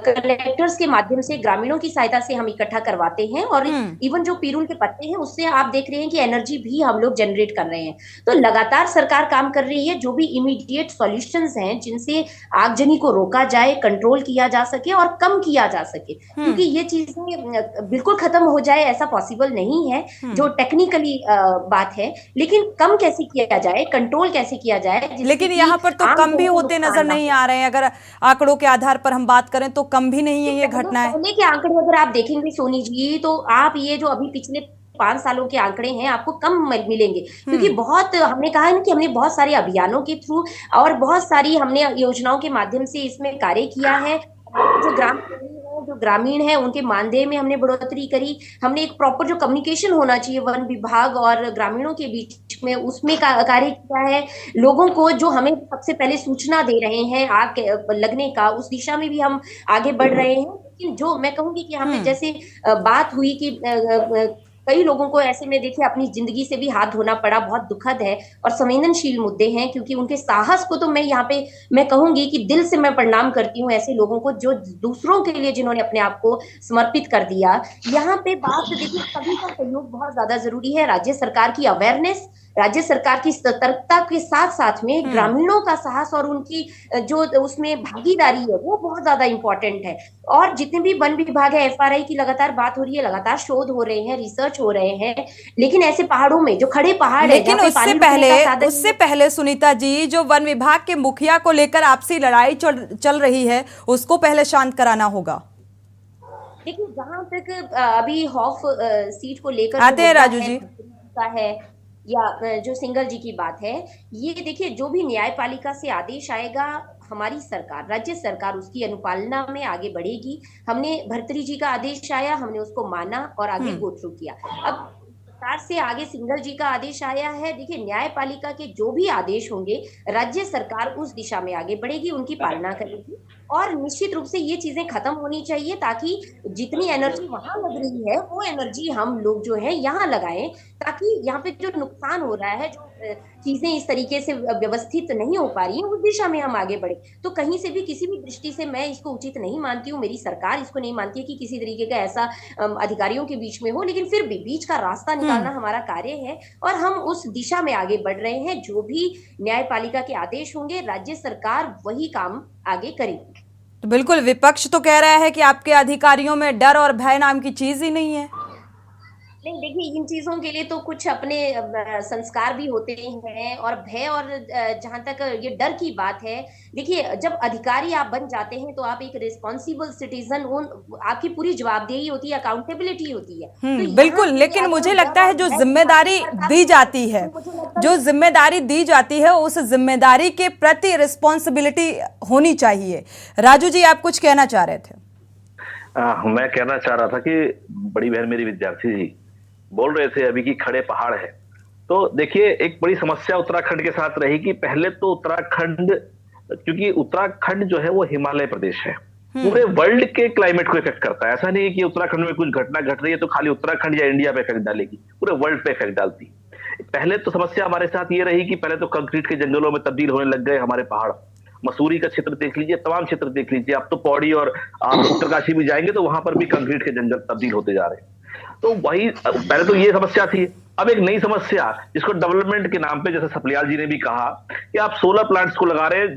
कलेक्टर्स के माध्यम से, ग्रामीणों की सहायता से हम इकट्ठा करवाते हैं, और इवन जो पिरूल के पत्ते हैं उससे आप देख रहे हैं कि एनर्जी भी हम लोग जनरेट कर रहे हैं। तो लगातार सरकार काम कर रही है, जो भी इमीडिएट सॉल्यूशंस हैं जिनसे आगजनी को रोका जाए, कंट्रोल किया जा सके और कम किया जा सके, क्योंकि ये चीजें बिल्कुल खत्म हो जाए ऐसा पॉसिबल नहीं है, जो टेक्निकली बात है, लेकिन कम कैसे किया जाए, कंट्रोल कैसे किया जाए। लेकिन यहाँ पर तो कम भी होते नजर नहीं आ रहे हैं। अगर आंकड़ों के आधार पर हम बात करें तो कम भी नहीं है ये घटनाएं। पहले के आंकड़े अगर आप देखेंगे सोनी जी, तो आप ये जो अभी पिछले 5 सालों के आंकड़े हैं आपको कम मिलेंगे, क्योंकि बहुत हमने कहा है ना कि हमने बहुत सारे अभियानों के थ्रू और बहुत सारी हमने योजनाओं के माध्यम से इसमें कार्य किया है। जो ग्रामीण है उनके मानदेय में हमने बढ़ोतरी करी, हमने एक प्रॉपर जो कम्युनिकेशन होना चाहिए वन विभाग और ग्रामीणों के बीच में, उसमें कार्य किया है। लोगों को जो हमें सबसे पहले सूचना दे रहे हैं आग लगने का, उस दिशा में भी हम आगे बढ़ रहे हैं। लेकिन जो मैं कहूंगी कि यहाँ पे जैसे बात हुई कि कई लोगों को ऐसे में देखिए अपनी जिंदगी से भी हाथ धोना पड़ा, बहुत दुखद है और संवेदनशील मुद्दे हैं, क्योंकि उनके साहस को तो मैं यहाँ पे मैं कहूंगी कि दिल से मैं प्रणाम करती हूँ ऐसे लोगों को जो दूसरों के लिए जिन्होंने अपने आप को समर्पित कर दिया। यहाँ पे बात देखिए सभी का सहयोग बहुत ज्यादा जरूरी है, राज्य सरकार की अवेयरनेस, राज्य सरकार की सतर्कता के साथ साथ में ग्रामीणों का साहस और उनकी जो उसमें भागीदारी है वो बहुत ज्यादा इंपॉर्टेंट है। और जितने भी वन विभाग है, एफआरआई की लगातार बात हो रही है, लगातार शोध हो रहे हैं, रिसर्च हो रहे हैं, लेकिन ऐसे पहाड़ों में जो खड़े पहाड़ लेकिन उससे पहले सुनीता जी, जो वन विभाग के मुखिया को लेकर आपसी लड़ाई चल रही है उसको पहले शांत कराना होगा। देखिए जहां तक अभी हॉफ सीट को लेकर आते हैं राजू जी का है या जो सिंगल जी की बात है, ये देखिए जो भी न्यायपालिका से आदेश आएगा, हमारी सरकार, राज्य सरकार उसकी अनुपालना में आगे बढ़ेगी। हमने भर्तरी जी का आदेश आया, हमने उसको माना और आगे गो थ्रू किया। अब सरकार से आगे सिंगल जी का आदेश आया है, देखिए न्यायपालिका के जो भी आदेश होंगे राज्य सरकार उस दिशा में आगे बढ़ेगी, उनकी पालना करेगी और निश्चित रूप से ये चीजें खत्म होनी चाहिए, ताकि जितनी एनर्जी वहां लग रही है वो एनर्जी हम लोग जो है यहाँ लगाएं, ताकि यहाँ पे जो नुकसान हो रहा है, जो चीजें इस तरीके से व्यवस्थित नहीं हो पा रही है, उस दिशा में हम आगे बढ़े। तो कहीं से भी किसी भी दृष्टि से मैं इसको उचित नहीं मानती हूँ, मेरी सरकार इसको नहीं मानती है कि किसी तरीके का ऐसा अधिकारियों के बीच में हो, लेकिन फिर भी बीच का रास्ता निकालना हमारा कार्य है और हम उस दिशा में आगे बढ़ रहे हैं। जो भी न्यायपालिका के आदेश होंगे राज्य सरकार वही काम आगे करेगी। तो बिल्कुल विपक्ष तो कह रहा है कि आपके अधिकारियों में डर और भय नाम की चीज ही नहीं है। नहीं देखिए, इन चीजों के लिए तो कुछ अपने संस्कार भी होते हैं और भय, और जहां तक ये डर की बात है, देखिए जब अधिकारी आप बन जाते हैं तो आप एक रिस्पॉन्सिबल सिटीजन, आपकी पूरी जवाबदेही होती है, अकाउंटेबिलिटी होती है। तो बिल्कुल, लेकिन मुझे लगता है जो जिम्मेदारी दी जाती है, जो जिम्मेदारी दी जाती है उस जिम्मेदारी के प्रति रिस्पॉन्सिबिलिटी होनी चाहिए। राजू जी आप कुछ कहना चाह रहे थे? मैं कहना चाह रहा था कि बड़ी बहन मेरी विद्यार्थी जी बोल रहे थे अभी कि खड़े पहाड़ है, तो देखिए एक बड़ी समस्या उत्तराखंड के साथ रही कि पहले तो उत्तराखंड, क्योंकि उत्तराखंड जो है वो हिमालय प्रदेश है, पूरे वर्ल्ड के क्लाइमेट को इफेक्ट करता है। ऐसा नहीं है कि उत्तराखंड में कुछ घटना घट रही है तो खाली उत्तराखंड या इंडिया पे इफेक्ट डालेगी, पूरे वर्ल्ड पे इफेक्ट डालती। पहले तो समस्या हमारे साथ ये रही कि पहले तो कंक्रीट के जंगलों में तब्दील होने लग गए हमारे पहाड़। मसूरी का क्षेत्र देख लीजिए, तमाम क्षेत्र देख लीजिए, आप तो पौड़ी और आप उत्तरकाशी भी जाएंगे तो वहां पर भी कंक्रीट के जंगल तब्दील होते जा रहे हैं। तो वही पहले तो ये समस्या थी। अब एक नई समस्या जिसको डेवलपमेंट के नाम पे, जैसे सपलियाल जी ने भी कहा कि आप सोलर प्लांट्स को लगा रहे हैं,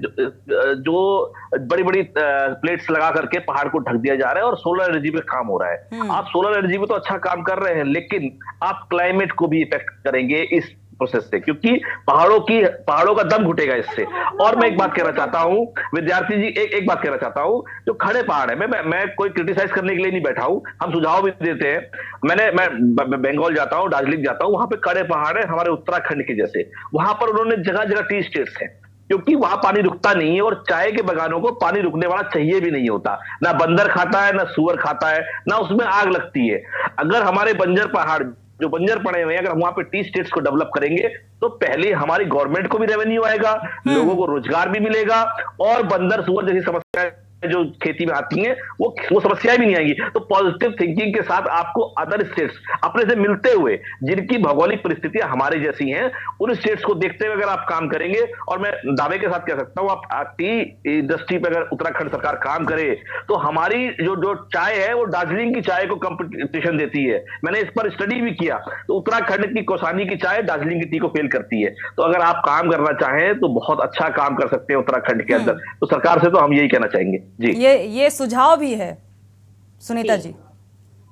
जो बड़ी बड़ी प्लेट्स लगा करके पहाड़ को ढक दिया जा रहा है और सोलर एनर्जी पे काम हो रहा है। आप सोलर एनर्जी में तो अच्छा काम कर रहे हैं, लेकिन आप क्लाइमेट को भी इफेक्ट करेंगे इस प्रोसेस से, क्योंकि पहाड़ों का दम घुटेगा इससे। और मैं एक बात कहना चाहता हूं विद्यार्थी जी, एक बात कहना चाहता हूं, जो खड़े पहाड़ है, मैं कोई क्रिटिसाइज करने के लिए नहीं बैठा हूं, हम सुझाव भी देते हैं। मैं बंगाल जाता हूं, दार्जिलिंग जाता हूं, वहां पे खड़े पहाड़ है हमारे उत्तराखंड के जैसे। वहां पर उन्होंने जगह जगह टी स्टेट्स है, क्योंकि वहां पानी रुकता नहीं है और चाय के बगानों को पानी रुकने वाला चाहिए भी नहीं होता। ना बंदर खाता है, ना सुअर खाता है, ना उसमें आग लगती है। अगर हमारे बंजर पहाड़ जो बंजर पड़े हुए हैं, अगर हम वहां पे टी स्टेट्स को डेवलप करेंगे तो पहले हमारी गवर्नमेंट को भी रेवेन्यू आएगा, लोगों को रोजगार भी मिलेगा, और बंदर सुअर जैसी समस्या जो खेती में आती हैं वो समस्याएं भी नहीं आएंगी। तो पॉजिटिव थिंकिंग के साथ आपको अदर स्टेट्स अपने से मिलते हुए, जिनकी भौगोलिक परिस्थितियां हमारे जैसी हैं, उन स्टेट्स को देखते हुए अगर आप काम करेंगे, और मैं दावे के साथ कह सकता हूं, आप टी इंडस्ट्री पे अगर उत्तराखंड सरकार काम करे तो हमारी जो चाय है वो दार्जिलिंग की चाय को कंपटीशन देती है। मैंने इस पर स्टडी भी किया, तो उत्तराखंड की कौसानी की चाय दार्जिलिंग की टी को फेल करती है। तो अगर आप काम करना चाहें तो बहुत अच्छा काम कर सकते हैं उत्तराखंड के अंदर। तो सरकार से तो हम यही कहना चाहेंगे जी। ये सुझाव भी है सुनीता जी।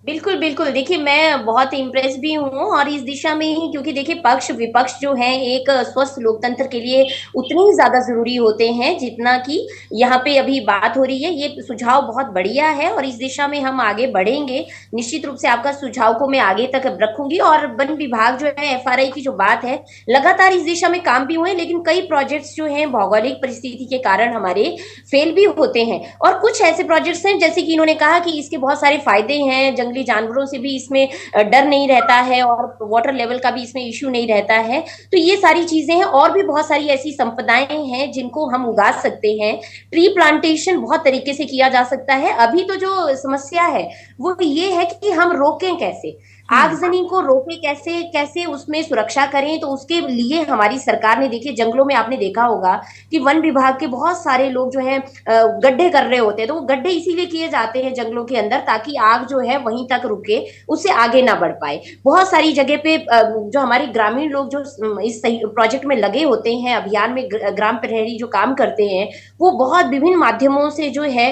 बिल्कुल बिल्कुल, देखिए मैं बहुत इम्प्रेस भी हूँ और इस दिशा में ही, क्योंकि देखिए पक्ष विपक्ष जो है एक स्वस्थ लोकतंत्र के लिए उतने ही ज्यादा जरूरी होते हैं जितना कि यहाँ पे अभी बात हो रही है। ये सुझाव बहुत बढ़िया है और इस दिशा में हम आगे बढ़ेंगे। निश्चित रूप से आपका सुझाव को मैं आगे तक रखूंगी। और वन विभाग जो है, FRI की जो बात है, लगातार इस दिशा में काम भी हुए, लेकिन कई प्रोजेक्ट्स जो है भौगोलिक परिस्थिति के कारण हमारे फेल भी होते हैं। और कुछ ऐसे प्रोजेक्ट्स हैं जैसे कि इन्होंने कहा कि इसके बहुत सारे फायदे हैं, जंगली जानवरों से भी इसमें डर नहीं रहता है और वाटर लेवल का भी इसमें इश्यू नहीं रहता है। तो ये सारी चीजें हैं और भी बहुत सारी ऐसी संपदाएं हैं जिनको हम उगा सकते हैं। ट्री प्लांटेशन बहुत तरीके से किया जा सकता है। अभी तो जो समस्या है वो ये है कि हम रोकें कैसे, आगजनी को रोके कैसे, कैसे उसमें सुरक्षा करें। तो उसके लिए हमारी सरकार ने, देखिए जंगलों में आपने देखा होगा कि वन विभाग के बहुत सारे लोग जो हैं गड्ढे कर रहे होते हैं। तो वो गड्ढे इसीलिए किए जाते हैं जंगलों के अंदर ताकि आग जो है वहीं तक रुके, उससे आगे ना बढ़ पाए। बहुत सारी जगह पे जो हमारे ग्रामीण लोग जो इस प्रोजेक्ट में लगे होते हैं, अभियान में ग्राम प्रहरी जो काम करते हैं, वो बहुत विभिन्न माध्यमों से जो है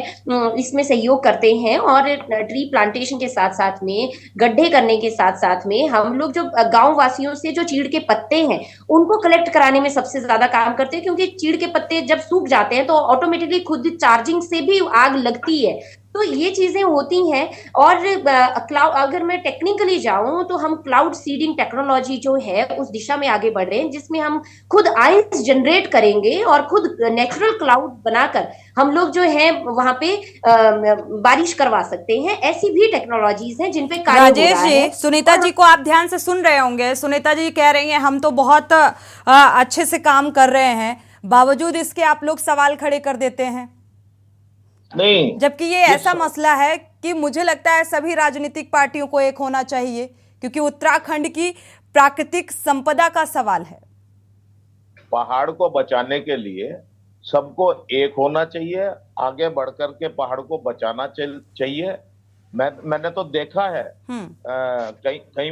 इसमें सहयोग करते हैं। और ट्री प्लांटेशन के साथ साथ में, गड्ढे करने के साथ साथ में, हम लोग जो गांव वासियों से जो चीड़ के पत्ते हैं उनको कलेक्ट कराने में सबसे ज्यादा काम करते हैं, क्योंकि चीड़ के पत्ते जब सूख जाते हैं तो ऑटोमेटिकली खुद चार्जिंग से भी आग लगती है। तो ये चीजें होती हैं। और क्लाउड, अगर मैं टेक्निकली जाऊं तो हम क्लाउड सीडिंग टेक्नोलॉजी जो है उस दिशा में आगे बढ़ रहे हैं, जिसमें हम खुद आइस जनरेट करेंगे और खुद नेचुरल क्लाउड बनाकर हम लोग जो है वहां पे बारिश करवा सकते हैं। ऐसी भी टेक्नोलॉजीज हैं जिन पे कार्य हो राजेश रहा है। जी, सुनीता जी को आप ध्यान से सुन रहे होंगे। सुनीता जी कह रही हैं हम तो बहुत अच्छे से काम कर रहे हैं, बावजूद इसके आप लोग सवाल खड़े कर देते हैं। नहीं, जबकि ये ऐसा मसला है कि मुझे लगता है सभी राजनीतिक पार्टियों को एक होना चाहिए, क्योंकि उत्तराखंड की प्राकृतिक संपदा का सवाल है। पहाड़ को बचाने के लिए सबको एक होना चाहिए, आगे बढ़कर के पहाड़ को बचाना चाहिए। मैंने तो देखा है, कई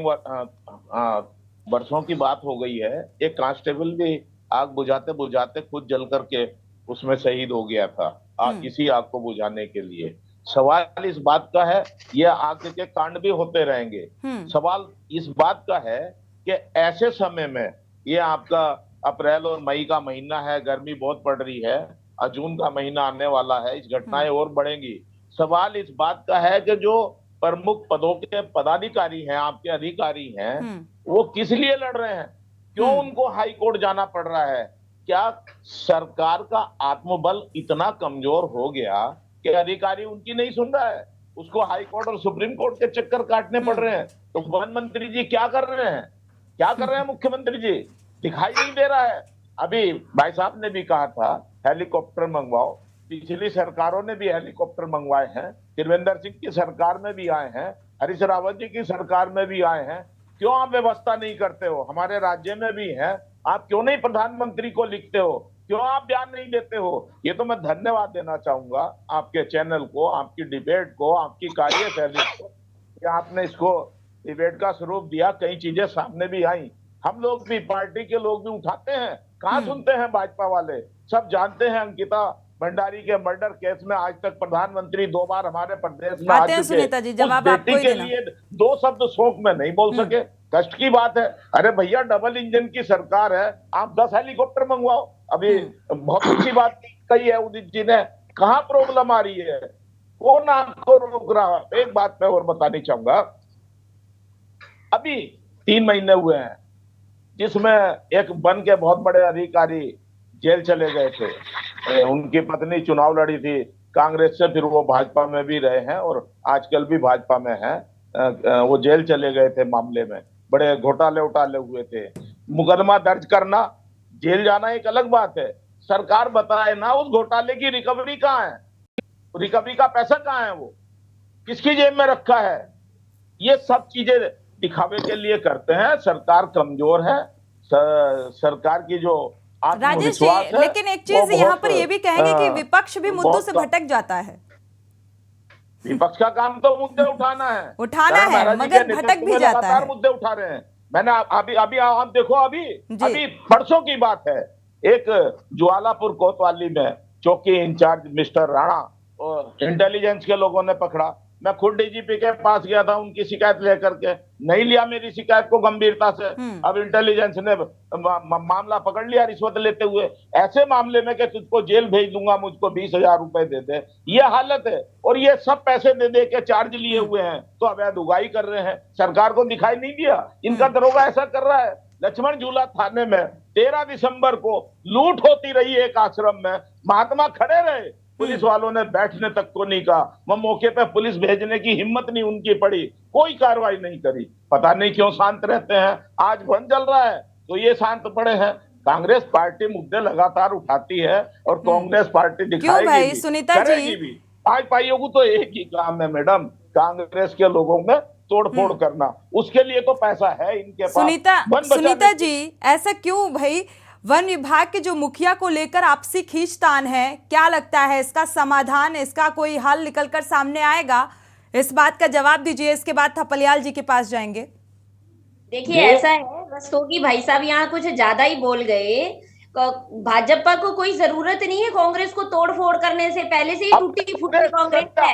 वर्षों की बात हो गई है, एक कांस्टेबल भी आग बुझाते बुझाते खुद जल करके उसमें शहीद हो गया था इसी आग को बुझाने के लिए। सवाल इस बात का है, ये आग के कांड भी होते रहेंगे। सवाल इस बात का है कि ऐसे समय में, ये आपका अप्रैल और मई का महीना है, गर्मी बहुत पड़ रही है, जून का महीना आने वाला है, इस घटनाएं और बढ़ेंगी। सवाल इस बात का है कि जो प्रमुख पदों के पदाधिकारी हैं, आपके अधिकारी हैं, वो किस लिए लड़ रहे हैं? क्यों उनको हाई कोर्ट जाना पड़ रहा है? क्या सरकार का आत्मबल इतना कमजोर हो गया कि अधिकारी उनकी नहीं सुन रहा है, उसको हाई कोर्ट और सुप्रीम कोर्ट के चक्कर काटने पड़ रहे हैं? तो वन मंत्री जी क्या कर रहे हैं? क्या कर रहे हैं मुख्यमंत्री जी? दिखाई नहीं दे रहा है। अभी भाई साहब ने भी कहा था हेलीकॉप्टर मंगवाओ, पिछली सरकारों ने भी हेलीकॉप्टर मंगवाए हैं, त्रिवेंद्र सिंह की सरकार में भी आए हैं, हरीश रावत जी की सरकार में भी आए हैं। क्यों आप व्यवस्था नहीं करते हो? हमारे राज्य में भी है, आप क्यों नहीं प्रधानमंत्री को लिखते हो? क्यों आप बयान नहीं देते हो? ये तो मैं धन्यवाद देना चाहूंगा आपके चैनल को, आपकी डिबेट को, आपकी कार्यशैली को, कि आपने इसको डिबेट का स्वरूप दिया। कई चीजें सामने भी आई, हम लोग भी, पार्टी के लोग भी उठाते हैं। कहाँ सुनते हैं भाजपा वाले? सब जानते हैं अंकिता भंडारी के मर्डर केस में आज तक प्रधानमंत्री 2 बार हमारे प्रदेश में आ चुके हैं। सुनीता जी, जवाब आपको ही देना। के लिए 2 शब्द शोक में नहीं बोल सके, कष्ट की बात है। अरे भैया, डबल इंजन की सरकार है, आप 10 हेलीकॉप्टर मंगवाओ। अभी बहुत अच्छी बात कही है उदित जी ने, कहाँ प्रॉब्लम आ रही है? कौन आपको रोक रहा? एक बात मैं और बतानी चाहूंगा, अभी 3 महीने हुए हैं जिसमें एक वन के बहुत बड़े अधिकारी जेल चले गए थे। उनकी पत्नी चुनाव लड़ी थी कांग्रेस से, फिर वो भाजपा में भी रहे हैं और आजकल भी भाजपा में हैं। वो जेल चले गए थे मामले में। बड़े घोटाले उटाले हुए थे। मुकदमा दर्ज करना, जेल जाना एक अलग बात है। सरकार बताए ना उस घोटाले की रिकवरी कहाँ है, रिकवरी का पैसा कहाँ है, वो किसकी जेब में रखा है। ये सब चीजें दिखावे के लिए करते हैं। सरकार कमजोर है, सरकार की जो राजेश जी, आत्मविश्वास है, लेकिन एक चीज यहाँ पर ये भी कहेंगे कि विपक्ष भी मुद्दों से भटक जाता है। विपक्ष का काम तो मुद्दे उठाना है, मगर भटक भी जाता है। मुद्दे उठा रहे हैं। मैंने अभी आप देखो, अभी परसों की बात है, एक ज्वालापुर कोतवाली में चौकी इंचार्ज मिस्टर राणा और इंटेलिजेंस के लोगों ने पकड़ा। मैं खुद डीजीपी के पास गया था उनकी शिकायत लेकर के, नहीं लिया मेरी शिकायत को गंभीरता से। अब इंटेलिजेंस ने मामला पकड़ लिया रिश्वत लेते हुए। ऐसे मामले में कि तुझको जेल भेज दूंगा, मुझको 20,000 रुपए दे दे, ये हालत है। और ये सब पैसे दे दे के चार्ज लिए हुए हैं, तो अवैध उगाही कर रहे हैं। सरकार को दिखाई नहीं दिया, इनका दरोगा ऐसा कर रहा है। लक्ष्मण झूला थाने में 13 दिसंबर को लूट होती रही एक आश्रम में, महात्मा खड़े रहे, पुलिस वालों ने बैठने तक को नहीं कहा। वो मौके पे पुलिस भेजने की हिम्मत नहीं उनकी पड़ी, कोई कार्रवाई नहीं करी। पता नहीं क्यों शांत रहते हैं। आज बंद चल रहा है तो ये शांत पड़े हैं। कांग्रेस पार्टी मुद्दे लगातार उठाती है और कांग्रेस पार्टी दिखाएगी भी, सुनीता करेगी भी। भाजपाइयों को तो एक ही काम है मैडम, कांग्रेस के लोगों में तोड़फोड़ करना। उसके लिए तो पैसा है इनके पास। सुनीता जी, ऐसा क्यों भाई? वन विभाग के जो मुखिया को लेकर आपसी खींचतान है, क्या लगता है इसका समाधान, इसका कोई हल निकलकर सामने आएगा? इस बात का जवाब दीजिए, इसके बाद थपलियाल जी के पास जाएंगे। देखिए ऐसा है, रस्तोगी भाई साहब यहाँ कुछ ज्यादा ही बोल गए। भाजपा को कोई जरूरत नहीं है कांग्रेस को तोड़ फोड़ करने से, पहले से ही टूटी फूटी कांग्रेस है।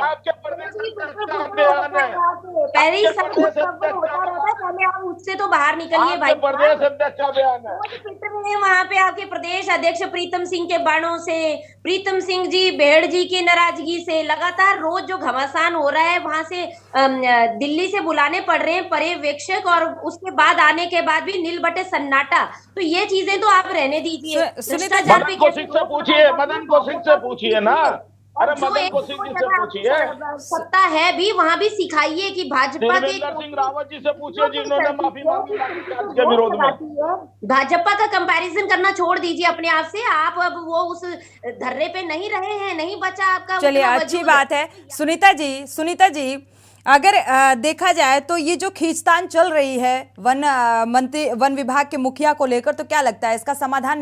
पहले ही सब कुछ होता रहता है, पहले आप उससे तो बाहर निकलिए भाई। वहाँ पे आपके प्रदेश अध्यक्ष प्रीतम सिंह के बाणों से, प्रीतम सिंह जी भेड़ जी की नाराजगी से लगातार रोज जो घमासान हो रहा है, वहां से दिल्ली से बुलाने पड़ रहे हैं पर्यवेक्षक, और उसके बाद आने के बाद भी नील बटे सन्नाटा। तो ये चीजें तो आप रहने दीजिए। मदन कौशिक से पूछिए, मदन कौशिक से पूछिए ना। अरे मदन कौशिक जी से पूछिए, सत्ता है भी वहाँ भी सिखाइए कि भाजपा के सिंह रावत जी से पूछिए जिन्होंने माफी मांगी के विरोध में। भाजपा का कंपैरिजन करना छोड़ दीजिए अपने आप से। आप अब वो उस धर्रे पे नहीं रहे हैं, नहीं बचा आपका। चलिए, अच्छी बात है। सुनीता जी, अगर देखा जाए तो ये जो खींचतान चल रही है वन विभाग के मुखिया को लेकर, तो क्या लगता है इसका समाधान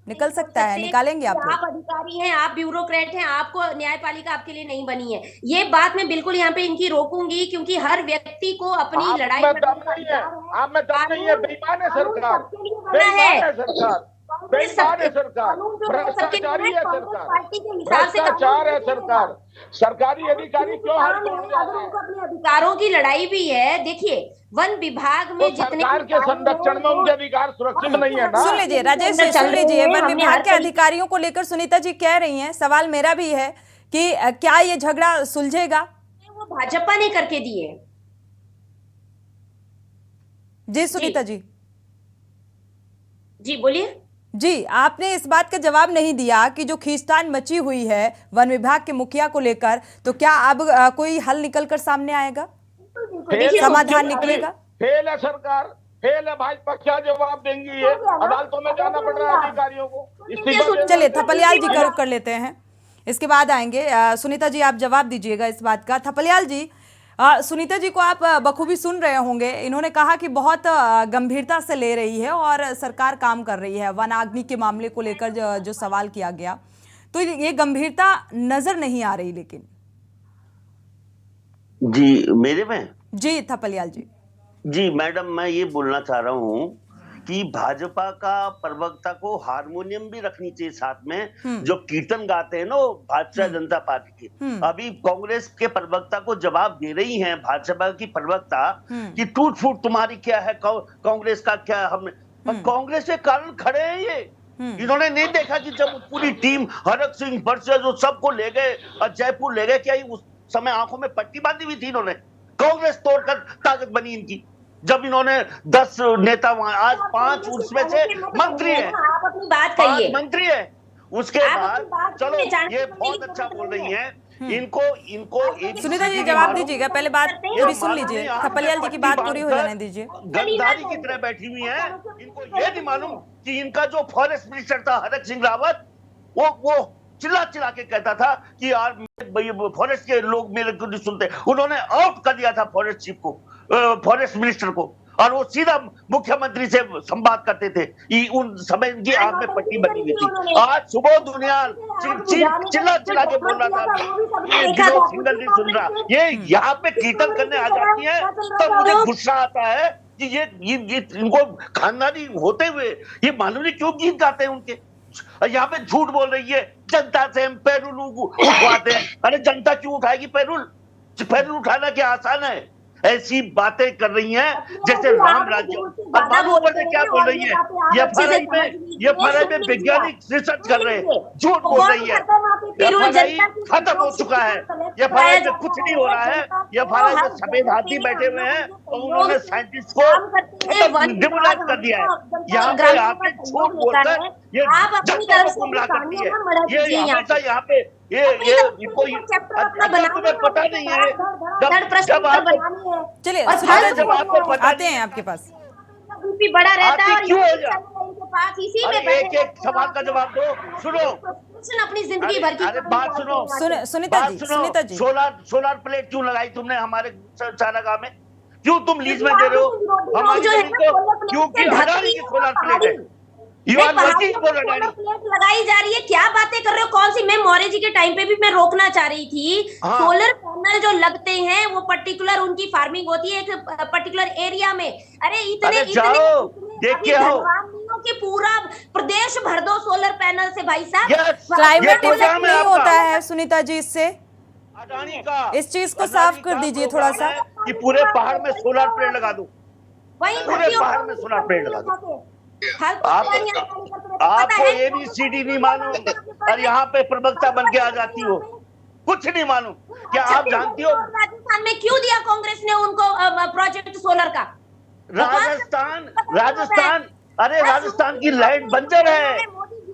निकल सकता है? निकालेंगे आप अधिकारी हैं, आप ब्यूरोक्रेट हैं, आपको न्यायपालिका आपके लिए नहीं बनी है। ये बात मैं बिल्कुल यहाँ पे इनकी रोकूंगी, क्योंकि हर व्यक्ति को अपनी लड़ाई आप में दम नहीं है, बेईमान है सरकार, बेईमान है सरकार, बेईमान है सरकार, भ्रष्टाचारी है सरकार, भ्रष्टाचार है सरकार। सरकारी अधिकारी क्यों अपने अधिकारों की लड़ाई भी है। देखिए वन विभाग में जितने सरकार के संरक्षण में उनके अधिकार सुरक्षित नहीं है ना। सुन लीजिए राजेश जी, सुन लीजिए, वन विभाग के अधिकारियों को लेकर सुनीता जी कह रही हैं, सवाल मेरा भी है कि क्या ये झगड़ा सुलझेगा? वो भाजपा ने करके दिए। जी सुनीता जी बोलिए। जी, आपने इस बात का जवाब नहीं दिया कि जो खींचतान मची हुई है वन विभाग के मुखिया को लेकर, तो क्या अब कोई हल निकलकर सामने आएगा, समाधान निकलेगा? फेल है सरकार, फेल है भाजपा, क्या जवाब देंगी? ये अदालतों में जाना पड़ रहा है अधिकारियों को। चलिए, थपलियाल जी का रुख कर लेते हैं, इसके बाद आएंगे। सुनीता जी, आप जवाब दीजिएगा इस बात का। थपलियाल जी, सुनीता जी को आप बखूबी सुन रहे होंगे, इन्होंने कहा कि बहुत गंभीरता से ले रही है और सरकार काम कर रही है। वनाग्नि के मामले को लेकर जो सवाल किया गया, तो ये गंभीरता नजर नहीं आ रही। लेकिन जी मेरे में जी थपलियाल जी मैडम, मैं ये बोलना चाह रहा हूँ कि भाजपा का प्रवक्ता को हारमोनियम भी रखनी चाहिए साथ में। जो कीर्तन गाते हैं ना वो भारतीय जनता पार्टी के, अभी कांग्रेस के प्रवक्ता को जवाब दे रही हैं भाजपा की प्रवक्ता कि टूट फूट तुम्हारी क्या है, कांग्रेस का क्या। हमने कांग्रेस के कारण खड़े हैं ये। इन्होंने नहीं देखा कि जब पूरी टीम हरक सिंह बरसे जो सबको ले गए और जयपुर ले गए, क्या उस समय आंखों में पट्टी बांधी हुई थी इन्होंने? कांग्रेस तोड़कर ताकत बनी इनकी। जब इन्होंने 10 नेता वहां, आज 5 उसमें से मंत्री है, आप अपनी बात कहिए। 5 मंत्री है। उसके बाद चलो, ये बहुत अच्छा बोल रही है इनको सुनीता जी जवाब दीजिएगा, पहले बात पूरी सुन लीजिए, थपलियाल जी की बात पूरी हो जाने दीजिए। गद्दारी की तरह बैठी हुई है। इनको ये नहीं मालूम कि इनका जो फॉरेस्ट मिनिस्टर था हरक सिंह रावत, वो चिल्ला चिल्ला के कहता था कि यार फॉरेस्ट के लोग मेरे को नहीं सुनते। उन्होंने आउट कर दिया था फॉरेस्ट चीफ को, फॉरेस्ट मिनिस्टर को, और वो सीधा मुख्यमंत्री से संवाद करते थे। उन समय इनकी आंख में पट्टी बनी हुई थी। आज सुबह दुनियाल चिल्ला चिल्ला के बोल रहा था, सिंगल नहीं सुन रहा। ये यहाँ पे कीर्तन करने आ जाती है तब मुझे गुस्सा आता है कि ये इनको खानदानी होते हुए ये मालूम नहीं क्यों गीत गाते हैं उनके। यहाँ पे झूठ बोल रही है, जनता से हम पैरुल उठवाते हैं। अरे जनता क्यों उठाएगी पैरुल? पैरुल उठाना क्या आसान है? ऐसी बातें कर रही हैं जैसे राम राज्य। और बाबू अमर ने क्या बोल रही है? ये फराई में वैज्ञानिक रिसर्च कर रहे हैं, झूठ बोल रही है। ये खत्म हो चुका है। ये फराई में कुछ नहीं हो रहा है। ये फराई में सफेद हाथी बैठे हुए हैं और उन्होंने साइंटिस्ट को डिमोलाइज कर दिया है। यहाँ पे आके झूठ बोलकर ये जनता को गुमराह करती है। ये हमेशा यहाँ पे ये इनको तुम्हें पता नहीं है। जब आप चलिए आते हैं आपके पास, बीपी बड़ा रहता है और क्यों हो इनके पास इसी में एक सवाल का जवाब दो। सुनो अपनी जिंदगी भर की बात सुनो। सुनीता जी सोलर प्लेट क्यों लगाई तुमने हमारे चारागाह में? क्यों तुम लीज में दे रहे हो हमारी जमीन को? क्योंकि अडानी की सोलर प्लेट है। प्लेट लगाई जा रही है। क्या बातें कर रहे हो? कौन सी? मैं मौर्य जी के टाइम पे भी मैं रोकना चाह रही थी। सोलर पैनल जो लगते हैं वो पर्टिकुलर उनकी फार्मिंग होती है एक पर्टिकुलर एरिया में। अरे इतने देख के आओ कि पूरा प्रदेश भर दो सोलर पैनल से भाई साहब। क्लाइमेट इफेक्ट नहीं होता है सुनीता जी इससे? अडानी का इस चीज को साफ कर दीजिए थोड़ा सा कि पूरे पहाड़ में सोलर प्लेट लगा दो। वही पूरे पहाड़ में सोलर प्लेट लगा दो। आपको ABCD नहीं मालूम और यहाँ पे प्रवक्ता बन के आ जाती हो, कुछ नहीं मालूम। क्या आप जानती हो राजस्थान में क्यों दिया कांग्रेस ने उनको प्रोजेक्ट सोलर का? राजस्थान अरे राजस्थान की लाइट बंजर है।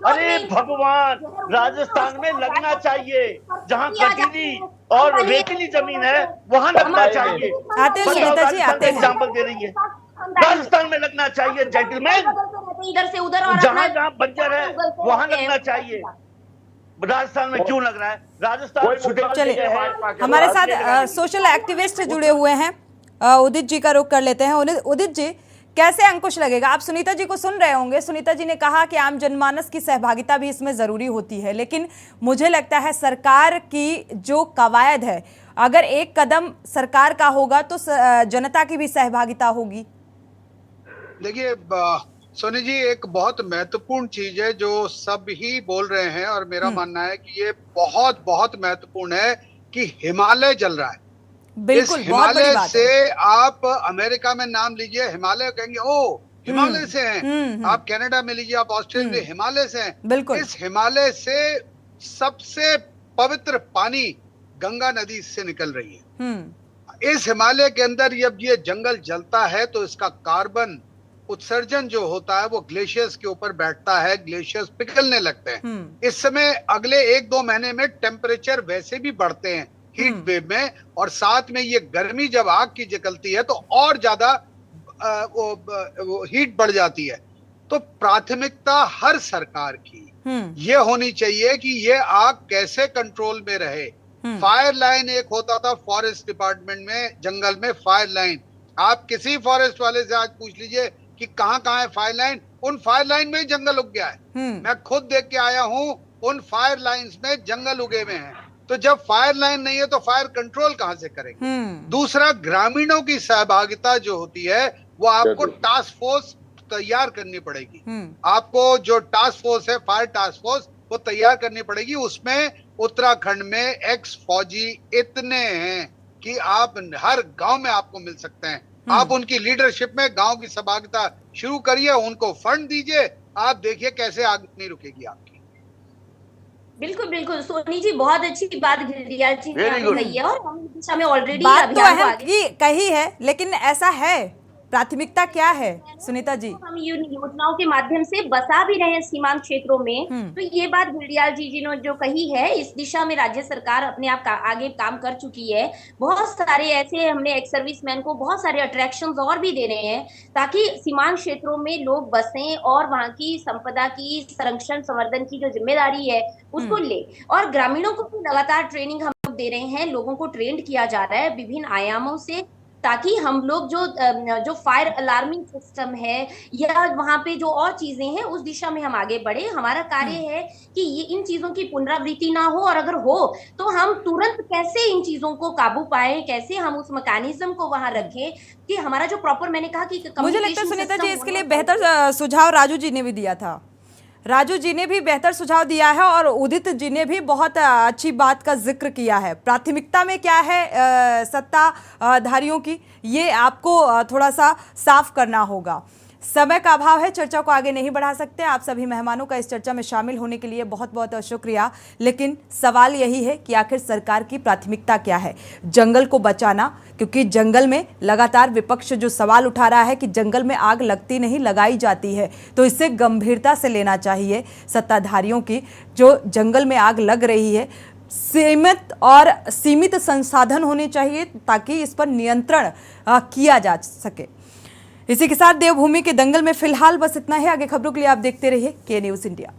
अरे भगवान, राजस्थान में लगना चाहिए। जहाँ कटीली और रेतीली जमीन है वहाँ लगना चाहिए। आते हैं सुनीता जी, आते हैं। एग्जाम्पल दे रही है, राजस्थान में लगना चाहिए जेंटलमैन। इधर से उधर और जहाँ जहाँ बंजर है वहाँ लगना चाहिए। राजस्थान में क्यों लग रहा है? राजस्थान। चलिए हमारे साथ सोशल एक्टिविस्ट जुड़े हुए हैं, उदित जी का रुख कर लेते हैं। उदित जी, कैसे अंकुश लगेगा? आप सुनीता जी को सुन रहे होंगे। सुनीता जी ने कहा कि आम जनमानस की सहभागिता भी इसमें जरूरी होती है, लेकिन मुझे लगता है सरकार की जो कवायद है, अगर एक कदम सरकार का होगा तो जनता की भी सहभागिता होगी। देखिए सोनी जी, एक बहुत महत्वपूर्ण चीज है जो सब ही बोल रहे हैं और मेरा मानना है कि ये बहुत बहुत महत्वपूर्ण है कि हिमालय जल रहा है। बिल्कुल, इस हिमालय से आप अमेरिका में नाम लीजिए, हिमालय कहेंगे ओ हिमालय से हैं। आप कनाडा में लीजिए, आप ऑस्ट्रेलिया में हिमालय से हैं। बिल्कुल। इस हिमालय से सबसे पवित्र पानी गंगा नदी से निकल रही है। इस हिमालय के अंदर जब ये जंगल जलता है तो इसका कार्बन उत्सर्जन जो होता है वो ग्लेशियर्स के ऊपर बैठता है, ग्लेशियर्स पिघलने लगते हैं। इस समय अगले 1-2 महीने में टेम्परेचर वैसे भी बढ़ते हैं हीट वेव में, और साथ में ये गर्मी जब आग की जलती है तो और ज्यादा वो हीट बढ़ जाती है। तो प्राथमिकता हर सरकार की ये होनी चाहिए कि ये आग कैसे कंट्रोल में रहे। फायर लाइन एक होता था फॉरेस्ट डिपार्टमेंट में, जंगल में फायर लाइन। आप किसी फॉरेस्ट वाले से आज पूछ लीजिए कि कहाँ कहाँ है फायर लाइन, उन फायर लाइन में ही जंगल उग गया है। मैं खुद देख के आया हूँ, उन फायर लाइंस में जंगल उगे हुए हैं। तो जब फायर लाइन नहीं है तो फायर कंट्रोल कहाँ से करेंगे? दूसरा, ग्रामीणों की सहभागिता जो होती है वो आपको टास्क फोर्स तैयार करनी पड़ेगी। आपको जो टास्क फोर्स है, फायर टास्क फोर्स, वो तैयार करनी पड़ेगी। उसमें उत्तराखंड में एक्स फौजी इतने हैं कि आप हर गांव में आपको मिल सकते हैं। आप उनकी लीडरशिप में गांव की सहभागिता शुरू करिए, उनको फंड दीजिए, आप देखिए कैसे आग नहीं रुकेगी आपकी। बिल्कुल बिल्कुल सोनी जी, बहुत अच्छी बात गिरिराज जी ने कही है और हम दिशा में ऑलरेडी बात तो कही है, लेकिन ऐसा है प्राथमिकता क्या है सुनीता जी? हम योजनाओं के माध्यम से बसा भी रहे हैं सीमांत क्षेत्रों में, तो ये बात भिड़ियाल जी ने जो कही है, इस दिशा में राज्य सरकार अपने आप आगे काम कर चुकी है। बहुत सारे ऐसे हमने एक्स सर्विसमैन को बहुत सारे अट्रैक्शंस और भी दे रहे हैं ताकि सीमांत क्षेत्रों में लोग बसें और वहां की संपदा की संरक्षण संवर्धन की जो जिम्मेदारी है उसको ले। और ग्रामीणों को भी लगातार ट्रेनिंग हम लोग दे रहे हैं, लोगों को ट्रेंड किया जा रहा है विभिन्न आयामों से, ताकि हम लोग जो फायर अलार्मिंग सिस्टम है या वहां पे जो और चीजें हैं उस दिशा में हम आगे बढ़े। हमारा कार्य है कि ये इन चीजों की पुनरावृत्ति ना हो, और अगर हो तो हम तुरंत कैसे इन चीजों को काबू पाए, कैसे हम उस मैकेनिज्म को वहां रखें कि हमारा जो प्रॉपर, मैंने कहा कि मुझे लगता है सुनीता जी इसके लिए बेहतर सुझाव राजू जी ने भी दिया था। राजू जी ने भी बेहतर सुझाव दिया है और उदित जी ने भी बहुत अच्छी बात का जिक्र किया है। प्राथमिकता में क्या है सत्ताधारियों की, ये आपको थोड़ा सा साफ करना होगा। समय का अभाव है, चर्चा को आगे नहीं बढ़ा सकते। आप सभी मेहमानों का इस चर्चा में शामिल होने के लिए बहुत बहुत शुक्रिया। लेकिन सवाल यही है कि आखिर सरकार की प्राथमिकता क्या है? जंगल को बचाना, क्योंकि जंगल में लगातार विपक्ष जो सवाल उठा रहा है कि जंगल में आग लगती नहीं, लगाई जाती है, तो इसे गंभीरता से लेना चाहिए सत्ताधारियों की। जो जंगल में आग लग रही है, सीमित संसाधन होने चाहिए ताकि इस पर नियंत्रण किया जा सके। इसी के साथ देवभूमि के दंगल में फिलहाल बस इतना ही। आगे खबरों के लिए आप देखते रहिए के न्यूज़ इंडिया।